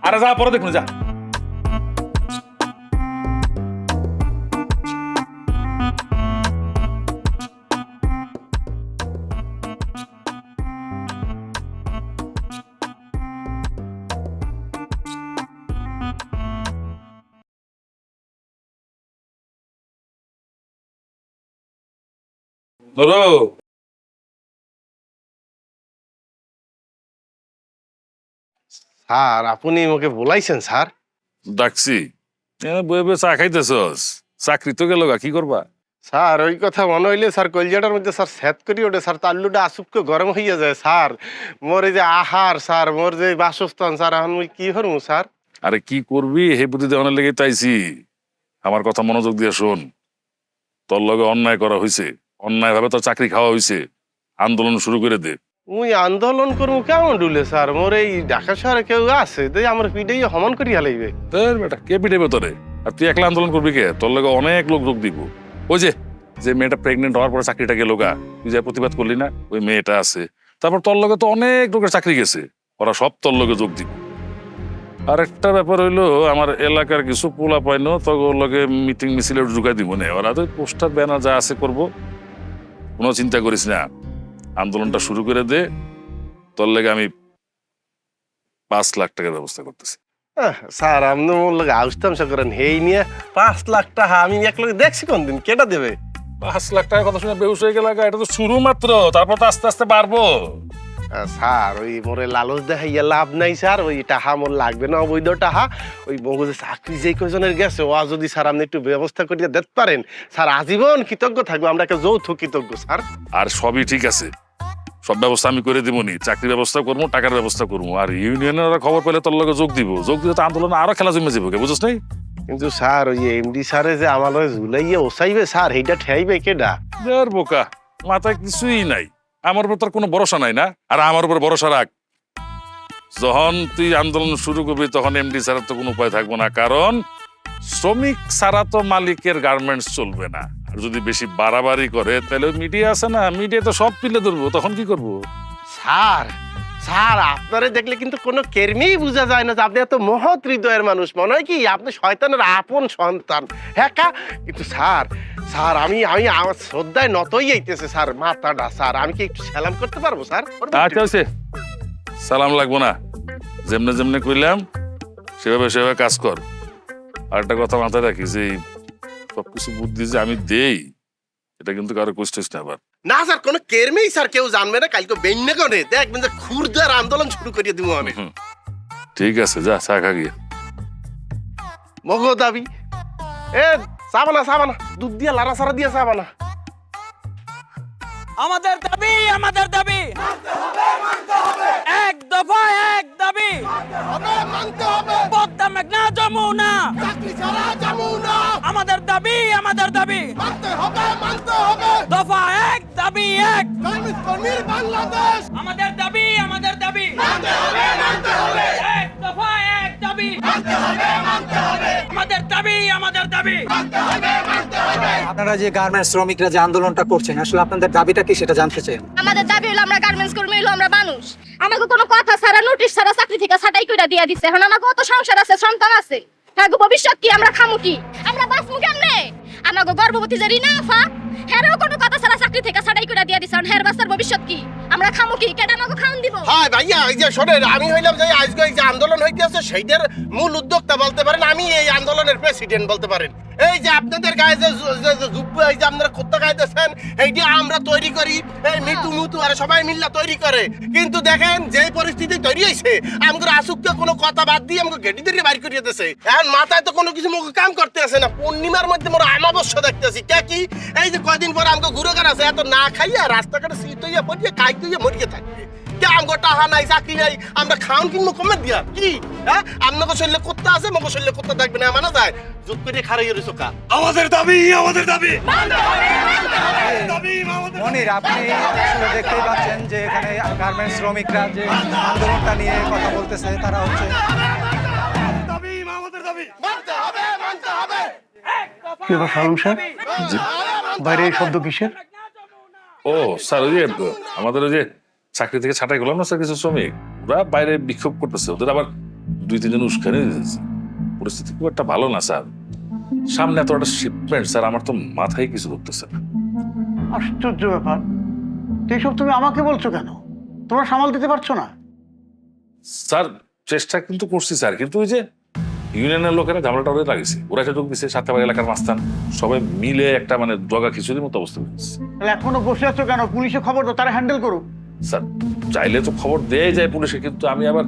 আরে যা পরে দেখুন, যা। ধরো স্যার আপনি আমাকে বলাইছেন স্যার? ডাকছি, বয়ে বয়ে চা খাইতেছস, চাকরি তো গেল গা, কি করবা? স্যার ওই কথা মনে হইলে স্যার কলজাটার মধ্যে স্যার স্যাত করি ওঠে স্যার, তাল্লুটা আসুককে গরম হইয়া যায় স্যার। মোর এই যে আহার স্যার, মোর যে বাসস্থান স্যার, এখন মুই কি করবো স্যার? আরে কি করবি, হে বুদ্ধি দেওয়ানোর লেগে তাইছি। আমার কথা মনোযোগ দিয়ে শোন, তোর লগে অন্যায় করা হয়েছে, অন্যায় ভাবে তোর চাকরি খাওয়া হয়েছে, আন্দোলন শুরু করে দে। মুই আন্দোলন করবো কেমন ডুলে স্যার? মোর এই ঢাকা শহরে কেউ আছে তাই আমার পিঠেই হমন করিয়া লাগবে। তোর বেটা কে পিটাইবে তোরে? আর তুই একলা আন্দোলন করবি কে? তোর লগে অনেক লোক যোগ দিব। ওই যে যে মেয়েটা প্রেগনেন্ট হওয়ার পরে চাকরিটা গেল গা, তুই যে প্রতিবাদ করলি না, ওই মেয়েটা আছে। তারপর তোর লগে তো অনেক লোকের চাকরি গেছে, ওরা সব তোর লগে যোগ দিব। আর একটা ব্যাপার হইলো, আমার এলাকার কিছু পোলা পাইনো তোর লগে মিটিং মিছিলে ঢুকাই দিব না, ওরা তো পোস্টার ব্যানার যা আছে করবো, কোনো চিন্তা করিস না। আন্দোলনটা শুরু করে দে, তোর লেগে আমি 5 লাখ টাকার ব্যবস্থা করতেছি। স্যার আপনি মোর লগে আউস তামসা করেন, হেই নিয়ে 5 লাখ টাকা আমি এক লগে দেখছি কোন দিন, কেটা দেবে? 5 লাখ টাকার কথা শুনে বেহুশ হয়ে গেল, এটা তো শুরু মাত্র, তারপর তো আস্তে আস্তে বাড়বো। স্যার ওই মোরে লালচ দেখাইয়া লাভ নাই স্যার, ওই টাকা মোর লাগবে না, অবৈধ টাকা। ওই মগজে চাকরি যে কজনের গেছে, ও যদি স্যার আপনি একটু ব্যবস্থা করিয়া দিতে পারেন স্যার, আজীবন কৃতজ্ঞ থাকবো আমরা, একটা যৌথ কৃতজ্ঞ স্যার। আর সবই ঠিক আছে, সব ব্যবস্থা আমি করে দিব নি, চাকরির ব্যবস্থা করবো, টাকার ব্যবস্থা করবো। আর ইউনিয়নের ওরা খবর পেলে তোর লগে যোগ দিব, যোগ দিলে তো আন্দোলন আরো খেলা জমে যাবে, বুঝছ নাই? কিন্তু স্যার ওই এমডি স্যারে যে আমার লগে ঝুলাইয়া ওসাইবে স্যার, এইটা ঠেয়াইবে কেডা? আর বোকা, মাথায় কিছুই নাই। আমার উপর তোর কোনো ভরসা নাই না? আর আমার উপর ভরসা রাখ। যখন তুই আন্দোলন শুরু করবি তখন এমডি ছাড়া তো কোনো উপায় থাকবো না, কারণ শ্রমিক ছাড়া তো মালিকের গার্মেন্টস চলবে না। আর যদি বেশি বাড়াবাড়ি করে তাহলে মিডিয়া আছে না, মিডিয়া তো সব তুলে ধরবো, তখন কি করবো? স্যার স্যার আপনারে দেখলে কিন্তু কোনো কেরমেই বোঝা যায় না যে আপনি এত মহৎ হৃদয়ের মানুষ। মনে হয় কি আপনি শয়তানের আপন সন্তান। হ্যাঁ কিন্তু স্যার স্যার আমি আমি আমার শ্রদ্ধায় নতই আইতেছে স্যার মাথাটা। স্যার আমি কি একটু সালাম করতে পারবো স্যার? আচ্ছা আছে, সালাম লাগবো না, যেমনে যেমনে কইলাম সেভাবে সেভাবে কাজ কর। আর একটা কথা মাথায় রাখি যে সবকিছু বুদ্ধি যে আমি দেই এটা কিন্তু কারো কোশ্চেস না। আবার না স্যার কোনো কেরমেই স্যার কেউ জানবে না, কালকে বেন্যা করে দেখবেন যে খুরদার আন্দোলন শুরু করিয়ে দিব আমি। ঠিক আছে, যা চা খা গিয়ে। মগো দাবি এ সাবানা দুধ দিয়া লাড়া সারা দিয়া সাবানা। আমাদের দাবি এক দফা এক দাবি, পদ্মা মেঘনা যমুনা, আমাদের দাবি দফা এক দাবি এক, আমাদের দাবি এক দফা এক দাবি, আমাদের দাবি। আপনারা যে গার্মেন্টস শ্রমিকরা যে আন্দোলনটা করছেন, আসলে আপনাদের দাবিটা কি সেটা জানতে চাই। আমাদের দাবি হলো আমরা গার্মেন্টস কর্মী, হলো আমরা মানুষ। আমাকে কোনো কথা ছাড়া, নোটিশ ছাড়া চাকরি থেকে ছাঁটাই করে দিয়ে দিচ্ছে। এখন আমার কত সংসার আছে, সন্তান আছে, হ্যাঁ ভবিষ্যৎ কি, আমরা খামু কি, আমরা বাঁচমু কেমনে? আমাকে গর্ভবতী যে রিনা আফা, হ্যারও কোনো কথা ছাড়া চাকরি থেকে ছাঁটাই করে দিয়ে দিচ্ছে। হ্যার বাচ্চার ভবিষ্যৎ কি, আমরা খামু কি, কেটে আমাকে খাওয়ান দিব? হ্যাঁ ভাইয়া এই যে শোনেন, আমি হইলাম যে আজকে এই যে আন্দোলন হইতেছে সেইটার মূল উদ্যোক্তা বলতে পারেন, আমি এই আন্দোলনের প্রেসিডেন্ট বলতে পারেন। এই যে আপনাদের গায়ে যে যুব্ব এই যে আপনারা কোত্তা গাইতেছেন এইটা আমরা তৈরি করি, এই মিটু আর সবাই মিল্লা তৈরি করে। কিন্তু দেখেন যে পরিস্থিতি তৈরি হয়েছে, আমাদের আসুককে কোনো কথা বাদ দিয়ে আমাকে গেটি ধরে বাইর করিয়ে দিতেছে। এখন মাথায় তো কোনো কিছু মুখে কাম করতে আসে না। পূর্ণিমার মধ্যে মোর আমাবস্যা দেখতেছি কে কি, এই যে কয়দিন পরে আমাকে ঘুরে গান আছে, এত না খাইয়া রাস্তাঘাটে সিট হইয়া পড়িয়ে কাই তুইয়া মরিয়ে থাকবে। কে আমগো টাহা নাই, চাকরি নাই, আমরা খাওন কিনবো কমে দিয়া কি? হ্যাঁ আপনাকে শরীরে কোত্তা আছে, মগো শরীরে কোত্তা থাকবে না, মানা যায়? যুদ্ধ করে খারাই রয়েছো কা। আমাদের দাবি মনির, আপনি আসলে দেখতেই পাচ্ছেন যে এখানে গার্মেন্টস শ্রমিকরা যে আন্দোলনটা নিয়ে কথা বলতেছে, তারা হচ্ছে কি ব্যাপার সালাম সাহেব, বাইরে এই শব্দ কিসের? ও স্যার, ওই যে আমাদের ওই যে চাকরি থেকে ছাঁটাই করলাম না স্যার কিছু শ্রমিক, ওরা বাইরে বিক্ষোভ করতেছে, ওদের আবার 2-3 জন উস্কানি দিয়েছে। পরিস্থিতি খুব একটা ভালো না স্যার, সামনে এত একটা শিপমেন্ট স্যার, আমার তো মাথায় কিছু ধরতেছে না। আশ্চর্য ব্যাপার, এইসব তুমি আমাকে বলছো কেন? তোমরা সামাল দিতে পারছো না? স্যার চেষ্টা কিন্তু করছি স্যার, কিন্তু ওই যে ইউনিয়নের লোকেরা ঝামেলাটা ওদের লাগিয়েছে, ওরা একটা যোগ দিচ্ছে, সাতটাবাগ এলাকার মাস্তান সবাই মিলে একটা মানে জগা খিচুড়ির মতো অবস্থা হয়েছে। তাহলে এখনো বসে আছো কেন? পুলিশে খবর দাও, তারা হ্যান্ডেল করো। স্যার চাইলে তো খবর দেয় যায় পুলিশে, কিন্তু আমি আবার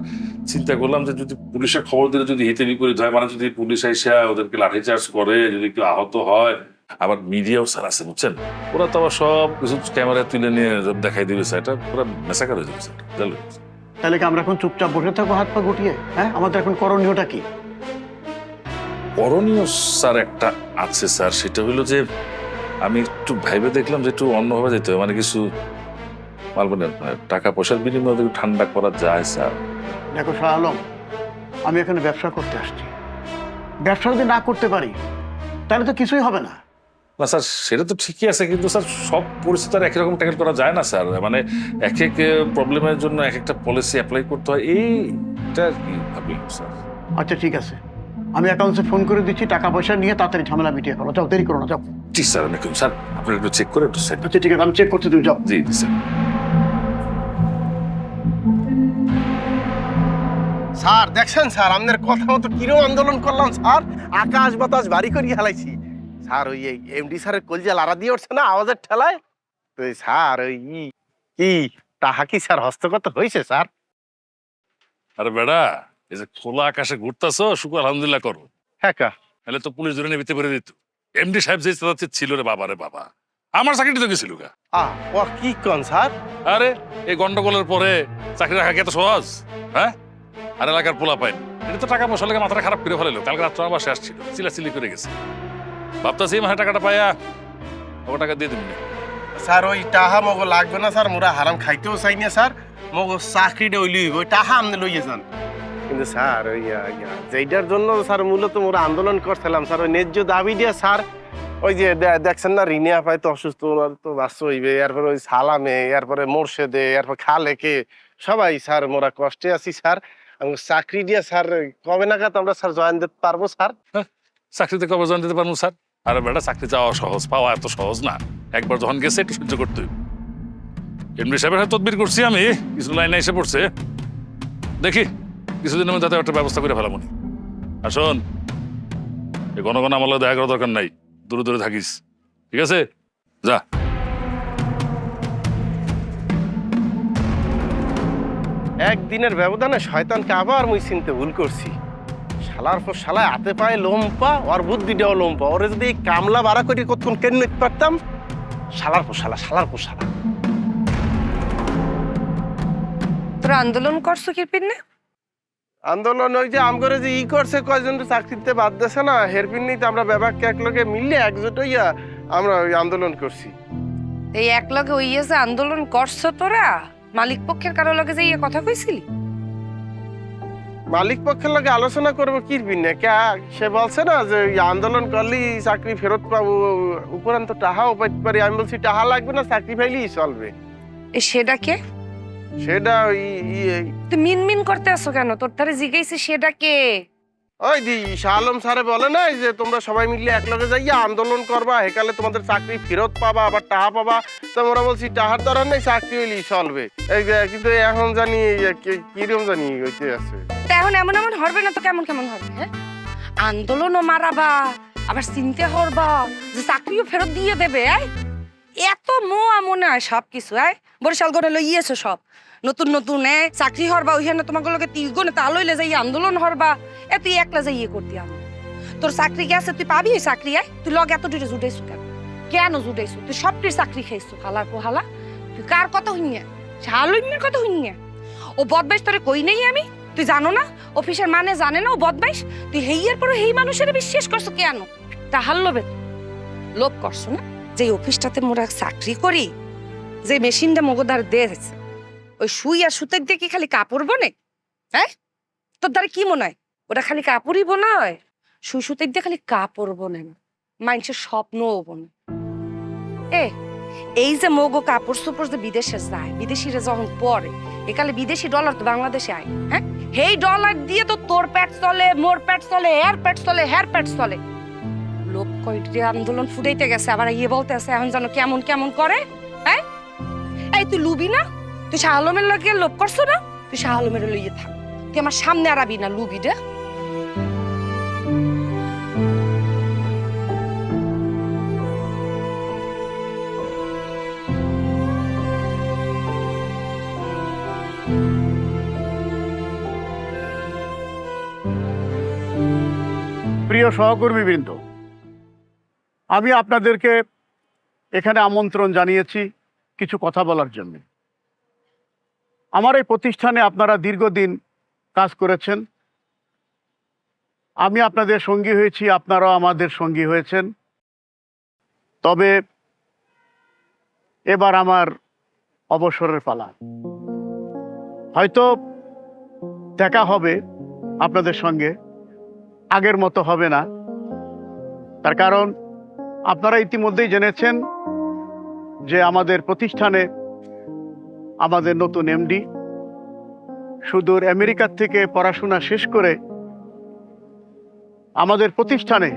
চিন্তা করলাম যে যদি পুলিশের খবর দিলে যদি হিতে বিপরীত হয়, মানে যদি পুলিশ এসে ওদেরকে লাঠিচার্জ করে, যদি কেউ আহত হয়, আবার মিডিয়াও স্যার আছে বুঝছেন, ওরা তো আবার সব কিছু ক্যামেরায় তুলে নিয়ে দেখাই দিবে স্যার, এটা পুরো মেসাকার হয়ে যাবে স্যার, জানলেন? তাহলে কি আমরা এখন চুপচাপ বসে থাকবো হাত পা গুটিয়ে? হ্যাঁ, আমাদের এখন করণীয়টা কি? করণীয় স্যার একটা আছে স্যার, সেটা হলো যে আমি একটু ভাইবে দেখলাম যে একটু অন্যভাবে যেতে হবে, মানে কিছু মানে টাকা পয়সার বিনিময়ে একটু ঠান্ডা করা যায় স্যার। দেখো শাহ আলম, আমি এখানে ব্যবসা করতে আসছি, ব্যবসা যদি না করতে পারি তাহলে তো কিছুই হবে না। না স্যার সেটা তো ঠিকই আছে, কিন্তু স্যার সব পরিস্থিতি আর একই রকম ট্যাকেল করা যায় না স্যার, মানে এক এক প্রবলেমের জন্য এক একটা পলিসি অ্যাপ্লাই করতে হয়, এইটা কি ভাবলাম স্যার। আচ্ছা ঠিক আছে, আমি অ্যাকাউন্টসে ফোন করে দিচ্ছি, টাকা পয়সা নিয়ে তাড়াতাড়ি ঝামেলা মিটিয়ে করো। যাও, দেরি করো না, যাও। জি স্যার, অনেক স্যার আপনি একটু চেক করে একটু সেট। আচ্ছা ঠিক আছে, আমি চেক করতে, তুমি যাও। জি স্যার। স্যার দেখছেন স্যার, আপনার কথা মতো কিরম আন্দোলন করলাম স্যার, আকাশ বাতাস বাড়ি করিয়ে হেলাইছি স্যার। ওই এমডি স্যারের কলজা লাড়া দিয়ে উঠছে না আওয়াজের ঠেলায়, তো স্যার ওই কি তাহা কি স্যার হস্তগত হয়েছে স্যার? আরে বেড়া, এই যে খোলা আকাশে ঘুরতেছো, শুক্র আলহামদুলিল্লাহ করো। হ্যাঁ কা তাহলে তো পুলিশ ধরে নিতে পেরে দিত। এমডি সাহেব যে ছিল রে বাবা রে বাবা, আমার চাকরিটা তো গেছিল গা। ও কি কন স্যার? আরে এই গন্ডগোলের পরে চাকরি রাখা কি এত সহজ? হ্যাঁ, আর এলাকার পোলা পাইন এটা তো টাকা পয়সা লেগে মাথাটা খারাপ করে ফেলাইলো। কালকে রাত্রে আমার বাসায় আসছিল, চিলাচিলি করে গেছে। ভাবতেছি এই মাসে টাকাটা পাইয়া ও টাকা দিয়ে দিবি। স্যার ওই টাহা মগ লাগবে না স্যার, মোরা হারাম খাইতেও চাই না স্যার। মগ চাকরিটা ওই লইব, ওই টাহা আপনি লইয়ে যান। কিন্তু স্যার ওই যেইটার জন্য স্যার মূলত মোরা আন্দোলন করছিলাম স্যার, ওই ন্যায্য দাবি দিয়ে স্যার। ওই যে দেখছেন না রিনে আপায় তো অসুস্থ, ওনার তো বাচ্চা হইবে, এরপরে ওই সালামে, এরপরে মোর্শেদে, এরপর খালেকে সবাই স্যার মোরা কষ্টে আছি স্যার। আমি চাকরি দিয়ে স্যার কবে নাগাদ আমরা স্যার জয়েন দিতে পারবো স্যার? চাকরিতে কবে জয়েন দিতে পারবো স্যার? আরে বেটা, চাকরি যাওয়া সহজ, পাওয়া এত সহজ না। একবার যখন গেছে একটু সহ্য করতে হইব। এমনি সাহেবের হাতে তদবির করছি আমি, কিছু লাইনে এসে পড়ছে, দেখি কিছুদিনের মধ্যে যাতে একটা ব্যবস্থা করে ফেলাম। আর শোন, এই ঘন ঘন আমার লগে দেখা করার দরকার নাই, দূরে দূরে থাকিস, ঠিক আছে? যা। একদিনের ব্যবধানে শয়তানকে আবার মুই চিনতে ভুল করছি। শালার পর শালায় হাতে পায়ে লোমপা, ওর বুদ্ধিটাও লোমপা। ওরে যদি এই কামলা বাড়া করে কতক্ষণ কেন নিতে পারতাম। শালার পর শালা, শালার পর শালা। তোরা আন্দোলন করছো কি পিন্নে? আন্দোলন ওই যে আম করে যে ই করছে, কয়জন চাকরিতে বাদ দিছে না, হেরপিন নিতে আমরা ব্যাপারকে একলগে মিললে একজোট হইয়া আমরা ওই আন্দোলন করছি। এই এক লগে ওইয়ে যে আন্দোলন করছো তোরা, মালিক পক্ষের কারো লগে যে ইয়ে কথা কইছিলি? মালিক পক্ষের লগে আলোচনা করবো কি পিনে, কে সে বলছে না যে ওই আন্দোলন করলেই চাকরি ফেরত পাবো, উপরান্ত টাহাও পাইতে পারি। আমি বলছি টাহা লাগবে না, চাকরি পাইলেই চলবে। সেটা কে? সেটা ওই তুই মিন করতে আসো কেন? তোর তারে জিজ্ঞাসি সেটা কে? ওই দি শাহ আলম স্যারে বলে না যে তোমরা সবাই মিলে একলগে যাইয়া আন্দোলন করবা, হেকালে তোমাদের চাকরি ফেরত পাবা, আবার টাহা পাবা। তো আমরা বলছি টাহার দরকার নেই, চাকরি হইলেই চলবে। এই যে কিন্তু এখন জানি কিরকম জানি হইতে আছে। তা এখন এমন এমন হবে না তো কেমন কেমন হবে? হ্যাঁ, আন্দোলনও মারাবা, আবার চিনতে হরবা যে চাকরিও ফেরত দিয়ে দেবে। এত মোয়া মনে হয় সব কিছু। বরিশাল গড়ে লইয়েছো সব নতুন নতুন চাকরি হরবা, ওইখানে তোমাকে লোকে তিলগুনে তা লইলে যাই আন্দোলন হরবা। তুই একলা যাই ইয়ে করতে আমি তোর চাকরি গেছে, তুই পাবি ওই চাকরি। তুই লগে এত দুটো জুটাইছো কেন? কেন জুটাইছো? তুই সবটির চাকরি খাইছো হালার পোহালা। তুই কার কথা শুনিয়া? শালুমির কথা শুনিয়া? ও বদমাইশ তোরে কই নেই আমি? তুই জানো না অফিসের মানে জানে না ও বদমাইশ? তুই হেইয়ের পরে হেই মানুষের বিশ্বাস করছো কেন? তাহার লোভে লোভ করছো না? যে অফিসটাতে মোরা চাকরি করি, যে মেশিনটা মগদার দিয়েছে, ওই সুই আর সুতের দিয়ে কি খালি কাপড় বনে? তোর দ্বারা কি মনে হয় ওটা খালি কাপড়ই বোনায়? সুই সুতের দিয়ে খালি কাপড় বনে না, মানুষের স্বপ্নও বনে। এই যে মগো কাপড় চোপড় যে বিদেশে যায়, বিদেশিরা যখন পরে একালে বিদেশি ডলার তো বাংলাদেশে আয়। এই ডলার দিয়ে তো তোর পেট চলে, মোর পেট চলে, এর পেট চলে, হের পেট চলে। লোক কয়টি আন্দোলন ফুটাইতে গেছে, আবার ইয়ে বলতে আছে এখন যেন কেমন কেমন করে। এই তুই লুবি না? তুই শাহ আলমের লগে লোভ করছো না? তুই শাহ আলমের লইয়ে থাক, তুই আমার সামনে আরাবি না লুবি রে। প্রিয় সহকর্মীবৃন্দ, আমি আপনাদেরকে এখানে আমন্ত্রণ জানিয়েছি কিছু কথা বলার জন্য। আমার এই প্রতিষ্ঠানে আপনারা দীর্ঘদিন কাজ করেছেন, আমি আপনাদের সঙ্গী হয়েছি, আপনারাও আমাদের সঙ্গী হয়েছেন। তবে এবার আমার অবসরের পালা। হয়তো দেখা হবে আপনাদের সঙ্গে, আগের মতো হবে না। তার কারণ আপনারা ইতিমধ্যেই জেনেছেন যে আমাদের প্রতিষ্ঠানে আমাদের নতুন এমডি সুদূর আমেরিকা থেকে পড়াশোনা শেষ করে আমাদের প্রতিষ্ঠানে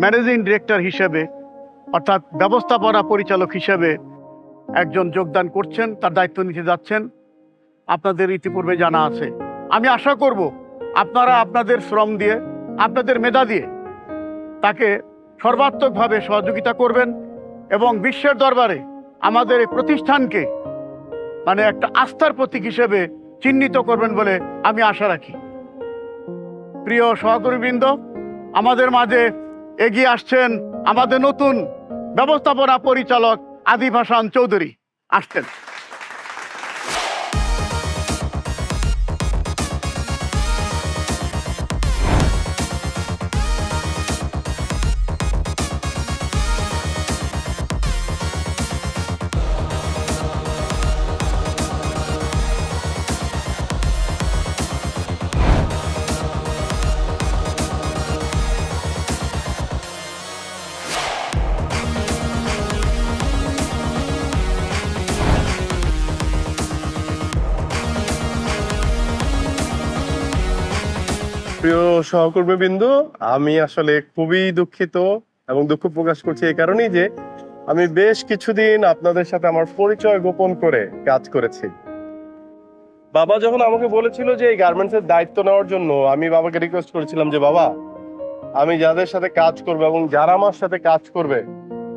ম্যানেজিং ডিরেক্টর হিসেবে, অর্থাৎ ব্যবস্থাপনা পরিচালক হিসেবে একজন যোগদান করছেন, তার দায়িত্ব নিতে যাচ্ছেন। আপনাদের ইতিপূর্বে জানা আছে। আমি আশা করব আপনারা আপনাদের শ্রম দিয়ে, আপনাদের মেধা দিয়ে তাকে সর্বাত্মকভাবে সহযোগিতা করবেন এবং বিশ্বের দরবারে আমাদের এই প্রতিষ্ঠানকে মানে একটা আস্থার প্রতীক হিসেবে চিহ্নিত করবেন বলে আমি আশা রাখি। প্রিয় সহকর্মীবৃন্দ, আমাদের মাঝে এগিয়ে আসছেন আমাদের নতুন ব্যবস্থাপনা পরিচালক আদিব হাসান চৌধুরী আসছেন। প্রিয় সহকর্মী বিন্দু, আমি আসলে খুবই দুঃখিত এবং দুঃখ প্রকাশ করছি এই কারণেই যে আমি বেশ কিছুদিন আপনাদের সাথে আমার পরিচয় গোপন করে কাজ করেছি। বাবা যখন আমাকে বলেছিল যে এই গার্মেন্টস এর দায়িত্ব নেওয়ার জন্য, আমি বাবাকে রিকোয়েস্ট করেছিলাম যে বাবা, আমি যাদের সাথে কাজ করবো এবং যারা আমার সাথে কাজ করবে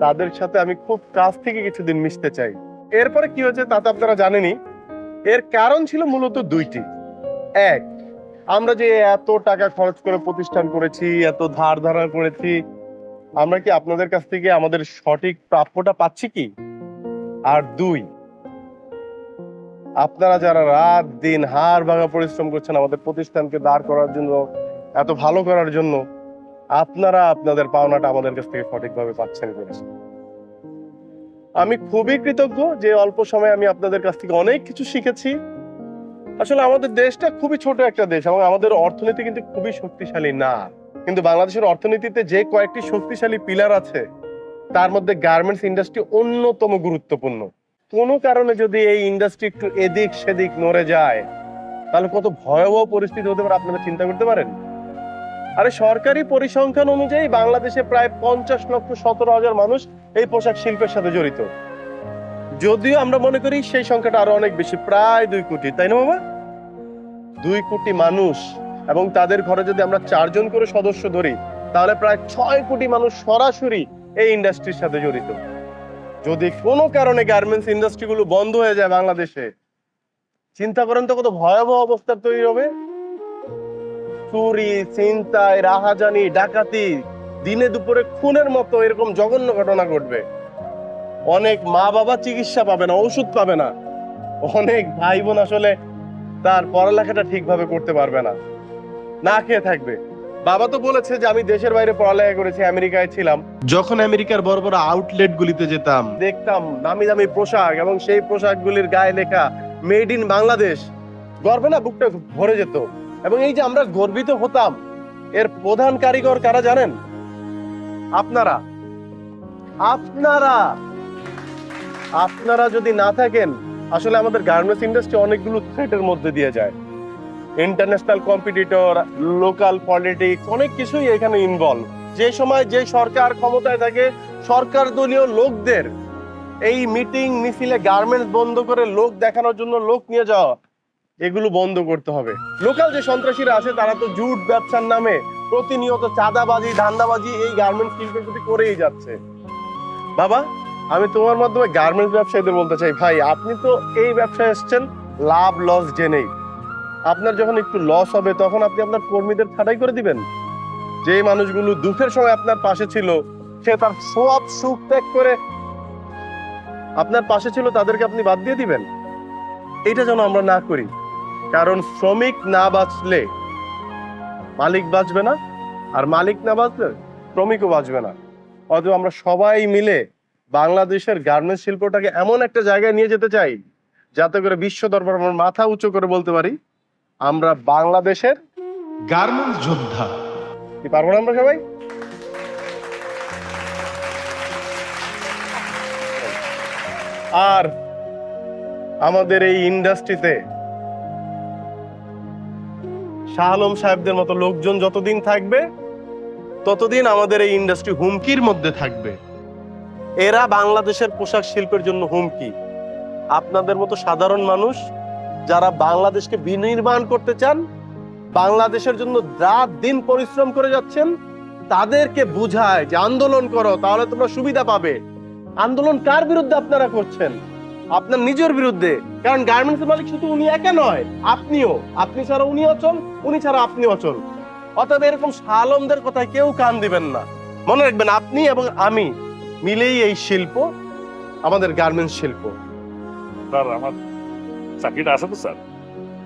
তাদের সাথে আমি খুব কাছ থেকে কিছুদিন মিশতে চাই। এরপরে কি হয়েছে তা তো আপনারা জানেনই। এর কারণ ছিল মূলত দুইটি। এক, আমরা যে এত টাকা খরচ করে প্রতিষ্ঠান করেছি, এত ধার ধারা করেছি, আমরা কি আপনাদের কাছ থেকে আমাদের সঠিক প্রাপ্যটা পাচ্ছি কি? আর দুই, আপনারা যারা রাত দিন হাড় ভাঙা পরিশ্রম করছেন আমাদের প্রতিষ্ঠানকে দাঁড় করার জন্য, এত ভালো করার জন্য, আপনারা আপনাদের পাওনাটা আমাদের কাছ থেকে সঠিকভাবে পাচ্ছেন কিনা। আমি খুবই কৃতজ্ঞ যে অল্প সময়ে আমি আপনাদের কাছ থেকে অনেক কিছু শিখেছি। আসলে আমাদের দেশটা খুবই ছোট একটা দেশ এবং আমাদের অর্থনীতি কিন্তু খুবই শক্তিশালী না, কিন্তু বাংলাদেশের অর্থনীতিতে যে কয়েকটি শক্তিশালী পিলার আছে তার মধ্যে গার্মেন্টস ইন্ডাস্ট্রি অন্যতম গুরুত্বপূর্ণ। কোনো কারণে যদি এই ইন্ডাস্ট্রি একটু এদিক সেদিক নড়ে যায় তাহলে কত ভয়াবহ পরিস্থিতি হতে পারে আপনারা চিন্তা করতে পারেন। আরে সরকারি পরিসংখ্যান অনুযায়ী বাংলাদেশে প্রায় 50,17,000 মানুষ এই পোশাক শিল্পের সাথে জড়িত। যদিও আমরা মনে করি সেই সংখ্যাটা আরো অনেক বেশি, প্রায় 2 কোটি, তাই না বাবা? 2 কোটি মানুষ, এবং তাদের ঘরে যদি আমরা 4 জন করে সদস্য ধরি তাহলে প্রায় 6 কোটি মানুষ সরাসরি এই ইন্ডাস্ট্রির সাথে জড়িত। যদি কোনো কারণে গার্মেন্টস ইন্ডাস্ট্রি গুলো বন্ধ হয়ে যায় বাংলাদেশে, চিন্তা করেন তো কত ভয়াবহ অবস্থা তৈরি হবে। চুরি, ছিনতাই, রাহাজানি, ডাকাতি, দিনে দুপুরে খুনের মতো এরকম জঘন্য ঘটনা ঘটবে। অনেক মা বাবা চিকিৎসা পাবে না, ওষুধ পাবে না। অনেক ভাই বোন আসলে তার পড়ালেখাটা ঠিকভাবে করতে পারবে না, না খেয়ে থাকবে। বাবা তো বলেছে যে আমি দেশের বাইরে পড়ালেখা করেছি, আমেরিকায় ছিলাম। যখন আমেরিকার বড় বড় আউটলেট গুলিতে যেতাম, দেখতাম দামি দামি পোশাক এবং সেই পোশাকগুলির গায়ে লেখা মেড ইন বাংলাদেশ, গর্বে না বুকটা ভরে যেত। এবং এই যে আমরা গর্বিত হতাম, এর প্রধান কারিগর কারা জানেন? আপনারা। আপনারা আপনারা যদি না থাকেন আসলে আমাদের গার্মেন্টস ইন্ডাস্ট্রি অনেকগুলো থ্রেটের মধ্যে দিয়ে যায়। ইন্টারন্যাশনাল কম্পিটিটর, লোকাল পলিটিক্স, অনেক কিছুই এখানে ইনভলভ। যে সময় যে সরকার ক্ষমতায় থাকে, সরকার দলীয় লোকদের এই মিটিং মিছিলে গার্মেন্টস বন্ধ করে লোক দেখানোর জন্য লোক নিয়ে যাওয়া, এগুলো বন্ধ করতে হবে। লোকাল যে সন্ত্রাসীরা আছে তারা তো জুট ব্যবসার নামে প্রতিনিয়ত চাঁদাবাজি, ধান্দাবাজি এই গার্মেন্টস শিল্পের প্রতি করেই যাচ্ছে। বাবা, আমি তোমার মাধ্যমে গার্মেন্টস ব্যবসায়ীদের বলতে চাই, ভাই আপনি তো এই ব্যবসায় এসেছেন লাভ লস জেনেই। আপনার যখন একটু লস হবে তখন আপনি আপনার কর্মীদের ছাঁটাই করে দিবেন। যে মানুষগুলো দুঃখের সময় আপনার পাশে ছিল, সে তার সব সুখ ত্যাগ করে আপনার পাশে ছিল, তাদেরকে আপনি বাদ দিয়ে দিবেন। এটা যেন আমরা না করি, কারণ শ্রমিক না বাঁচলে মালিক বাঁচবে না, আর মালিক না বাঁচলে শ্রমিকও বাঁচবে না। অতএব আমরা সবাই মিলে বাংলাদেশের গার্মেন্টস শিল্পটাকে এমন একটা জায়গায় নিয়ে যেতে চাই যাতে করে বিশ্ব দরবারে আমরা মাথা উঁচু করে বলতে পারি আমরা বাংলাদেশের গার্মেন্টস যোদ্ধা। কি পারবো না আমরা সবাই? আর আমাদের এই ইন্ডাস্ট্রিতে শাহ আলম সাহেবদের মতো লোকজন যতদিন থাকবে ততদিন আমাদের এই ইন্ডাস্ট্রি হুমকির মধ্যে থাকবে। এরা বাংলাদেশের পোশাক শিল্পের জন্য হুমকি। আপনাদের মতো সাধারণ মানুষ যারা বাংলাদেশকে বিনির্মাণ করতে চান, বাংলাদেশের জন্য রাত দিন পরিশ্রম করে যাচ্ছেন, তাদেরকে বুঝায় যে আন্দোলন করো, তাহলে তোমরা সুবিধা পাবে। আন্দোলন কার বিরুদ্ধে আপনারা করছেন? আপনার নিজের বিরুদ্ধে। কারণ গার্মেন্টস মালিক শুধু উনি একা নয়, আপনিও। আপনি ছাড়া উনি অচল, উনি ছাড়া আপনি অচল। অতএব এরকম শাহ আলমদের কথায় কেউ কান দিবেন না। মনে রাখবেন, আপনি এবং আমি মিলেই এই শিল্প আমাদের গার্মেন্টস শিল্প। স্যার আমার চাকরিটা আছে তো স্যার?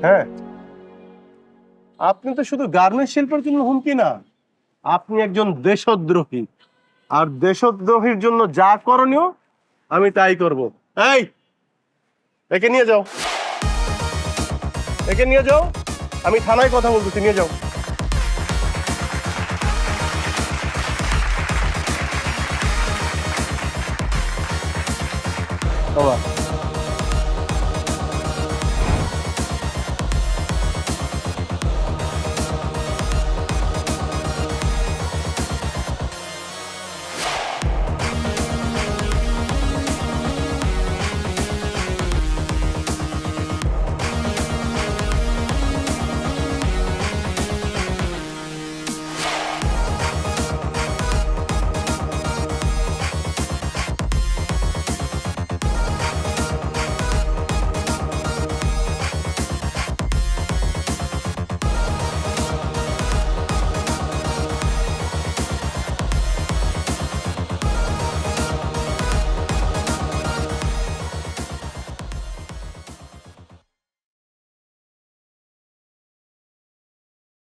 হ্যাঁ, আপনি তো শুধু গার্মেন্টস শিল্পের জন্য হুমকি না, আপনি একজন দেশদ্রোহী, আর দেশদ্রোহীর জন্য যা করণীয় আমি তাই করব। এই, একে নিয়ে যাও, একে নিয়ে যাও, আমি থানায় কথা বলতেছি, নিয়ে যাও। বাবা